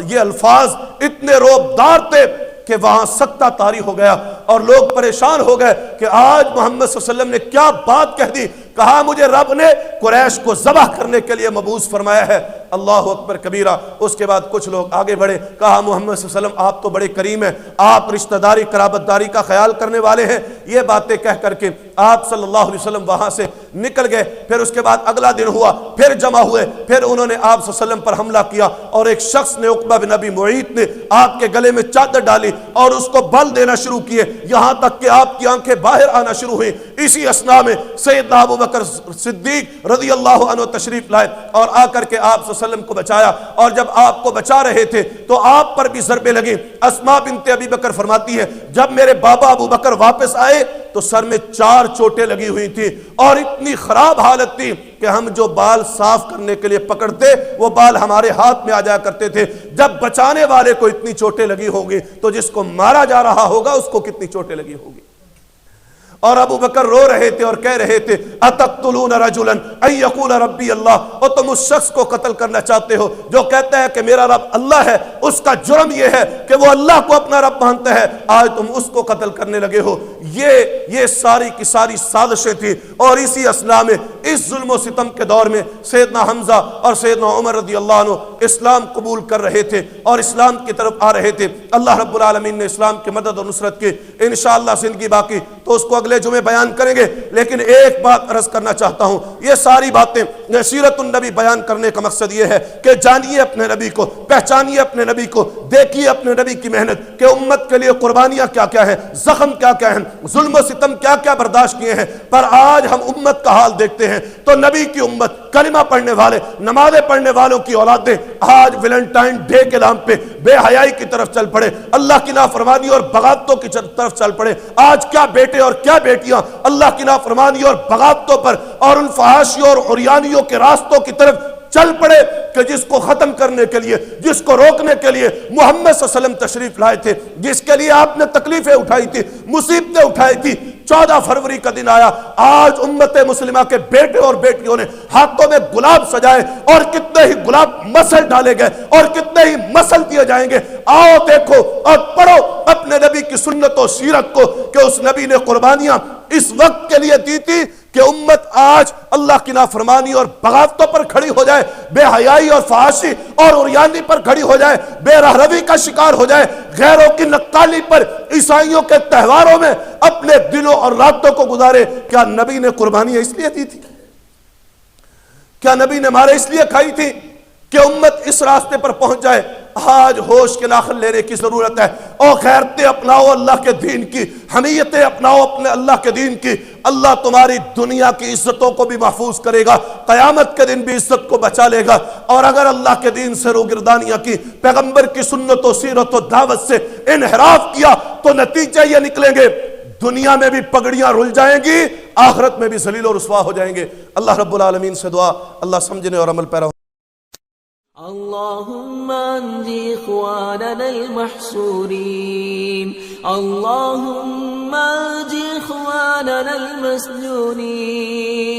یہ الفاظ اتنے روبدار تھے کہ وہاں سکتہ طاری ہو گیا اور لوگ پریشان ہو گئے کہ آج محمد صلی اللہ علیہ وسلم نے کیا بات کہہ دی، کہا مجھے رب نے قریش کو ذبح کرنے کے لیے مبعوث فرمایا ہے۔ اللہ اکبر کبیرہ۔ اس کے بعد کچھ لوگ آگے بڑھے، کہا محمد صلی اللہ علیہ وسلم آپ تو بڑے کریم ہیں، آپ رشتہ داری قرابت داری کا خیال کرنے والے ہیں۔ یہ باتیں کہہ کر کے آپ صلی اللہ علیہ وسلم وہاں سے نکل گئے۔ پھر اس کے بعد اگلا دن ہوا، پھر جمع ہوئے، پھر انہوں نے آپ صلی اللہ علیہ وسلم پر حملہ کیا، اور ایک شخص نے عقبہ بن ابی معیط نے آپ کے گلے میں چادر ڈالی اور اس کو بل دینا شروع کیے، یہاں تک کہ آپ کی آنکھیں باہر آنا شروع ہوئیں۔ اسی اثناء میں سیدنا ابو بکر صدیق رضی اللہ عنہ تشریف لائے اور آ کر کے آپ صلی اللہ علیہ وسلم کو بچایا، اور جب آپ کو بچا رہے تھے تو آپ پر بھی ضربیں لگیں۔ اسماء بنت ابی بکر فرماتی ہے جب میرے بابا ابو بکر واپس آئے تو سر میں 4 چوٹیں لگی ہوئی تھی اور اتنی خراب حالت تھی کہ ہم جو بال صاف کرنے کے لیے پکڑتے وہ بال ہمارے ہاتھ میں آ جایا کرتے تھے۔ جب بچانے والے کو اتنی چوٹیں لگی ہوگی تو جس کو مارا جا رہا ہوگا اس کو کتنی چوٹیں لگی ہوگی۔ اور ابو بکر رو رہے تھے اور کہہ رہے تھے اتقتلون رجلا ان یقول ربی اللہ، اور تم اس شخص کو قتل کرنا چاہتے ہو جو کہتا ہے کہ میرا رب اللہ ہے، اس کا جرم یہ ہے کہ وہ اللہ کو اپنا رب مانتا ہے، آج تم اس کو قتل کرنے لگے ہو۔ یہ ساری کی ساری سازشیں تھیں، اور اسی اثناء میں اس ظلم و ستم کے دور میں سیدنا حمزہ اور سیدنا عمر رضی اللہ عنہ اسلام قبول کر رہے تھے اور اسلام کی طرف آ رہے تھے۔ اللہ رب العالمین نے اسلام کی مدد اور نصرت کی۔ انشاءاللہ زندگی باقی تو اس کو اگلے جمعے بیان کریں گے، لیکن ایک بات عرض کرنا چاہتا ہوں، یہ ساری باتیں سیرت النبی بیان کرنے کا مقصد یہ ہے کہ جانیے اپنے نبی کو، پہچانیے اپنے نبی کو، دیکھیے اپنے نبی کی محنت کہ امت کے لیے قربانیاں کیا کیا ہیں، زخم کیا کیا ہیں، ظلم و ستم کیا کیا برداشت کیے ہیں، پر آج ہم امت کا حال دیکھتے ہیں تو نبی کی امت، کلمہ پڑھنے والے، نمازیں پڑھنے والوں کی اولادیں آج ویلنٹائن ڈے کے نام پہ بے حیائی کی طرف چل پڑے، اللہ کی نافرمانی اور بغاوتوں کی طرف چل پڑے۔ آج کیا بیٹے اور کیا بیٹیاں اللہ کی نافرمانی اور بغاوتوں پر اور ان فحاشیوں اور عریانیوں کے راستوں کی طرف چل پڑے کہ جس کو ختم کرنے کے لیے، جس کو روکنے کے لیے محمد صلی اللہ علیہ وسلم تشریف لائے تھے، جس کے لیے آپ نے تکلیفیں اٹھائی تھی، مصیبتیں اٹھائی تھی۔ 14 فروری کا دن آیا، آج امت مسلمہ کے بیٹے اور بیٹیوں نے ہاتھوں میں گلاب سجائے اور کتنے ہی گلاب مسل ڈالے گئے اور کتنے ہی مسل دیے جائیں گے۔ آؤ دیکھو اور پڑھو اپنے نبی کی سنت و سیرت کو کہ اس نبی نے قربانیاں اس وقت کے لیے دی تھی کہ امت آج اللہ کی نافرمانی اور بغاوتوں پر کھڑی ہو جائے، بے حیائی اور فحاشی اور عریانی پر کھڑی ہو جائے، بے رہروی کا شکار ہو جائے، غیروں کی نقالی پر، عیسائیوں کے تہواروں میں اپنے دنوں اور راتوں کو گزارے۔ کیا نبی نے قربانیاں اس لیے دی تھی؟ کیا نبی نے مارے اس لیے کھائی تھی کہ امت اس راستے پر پہنچ جائے؟ آج ہوش کے ناخن لینے کی ضرورت ہے، اور خیرتیں اپناؤ اللہ کے دین کی، حمیتیں اپناؤ اپنے اللہ کے دین کی۔ اللہ تمہاری دنیا کی عزتوں کو بھی محفوظ کرے گا، قیامت کے دن بھی عزت کو بچا لے گا۔ اور اگر اللہ کے دین سے روگردانیاں کی، پیغمبر کی سنت و سیرت و دعوت سے انحراف کیا تو نتیجے یہ نکلیں گے، دنیا میں بھی پگڑیاں رل جائیں گی، آخرت میں بھی ذلیل و رسوا ہو جائیں گے۔ اللہ رب العالمین سے دعا اللہ سمجھنے اور عمل پیرا اللهم انج اخواننا المحصورين، اللهم انج اخواننا المسجونين.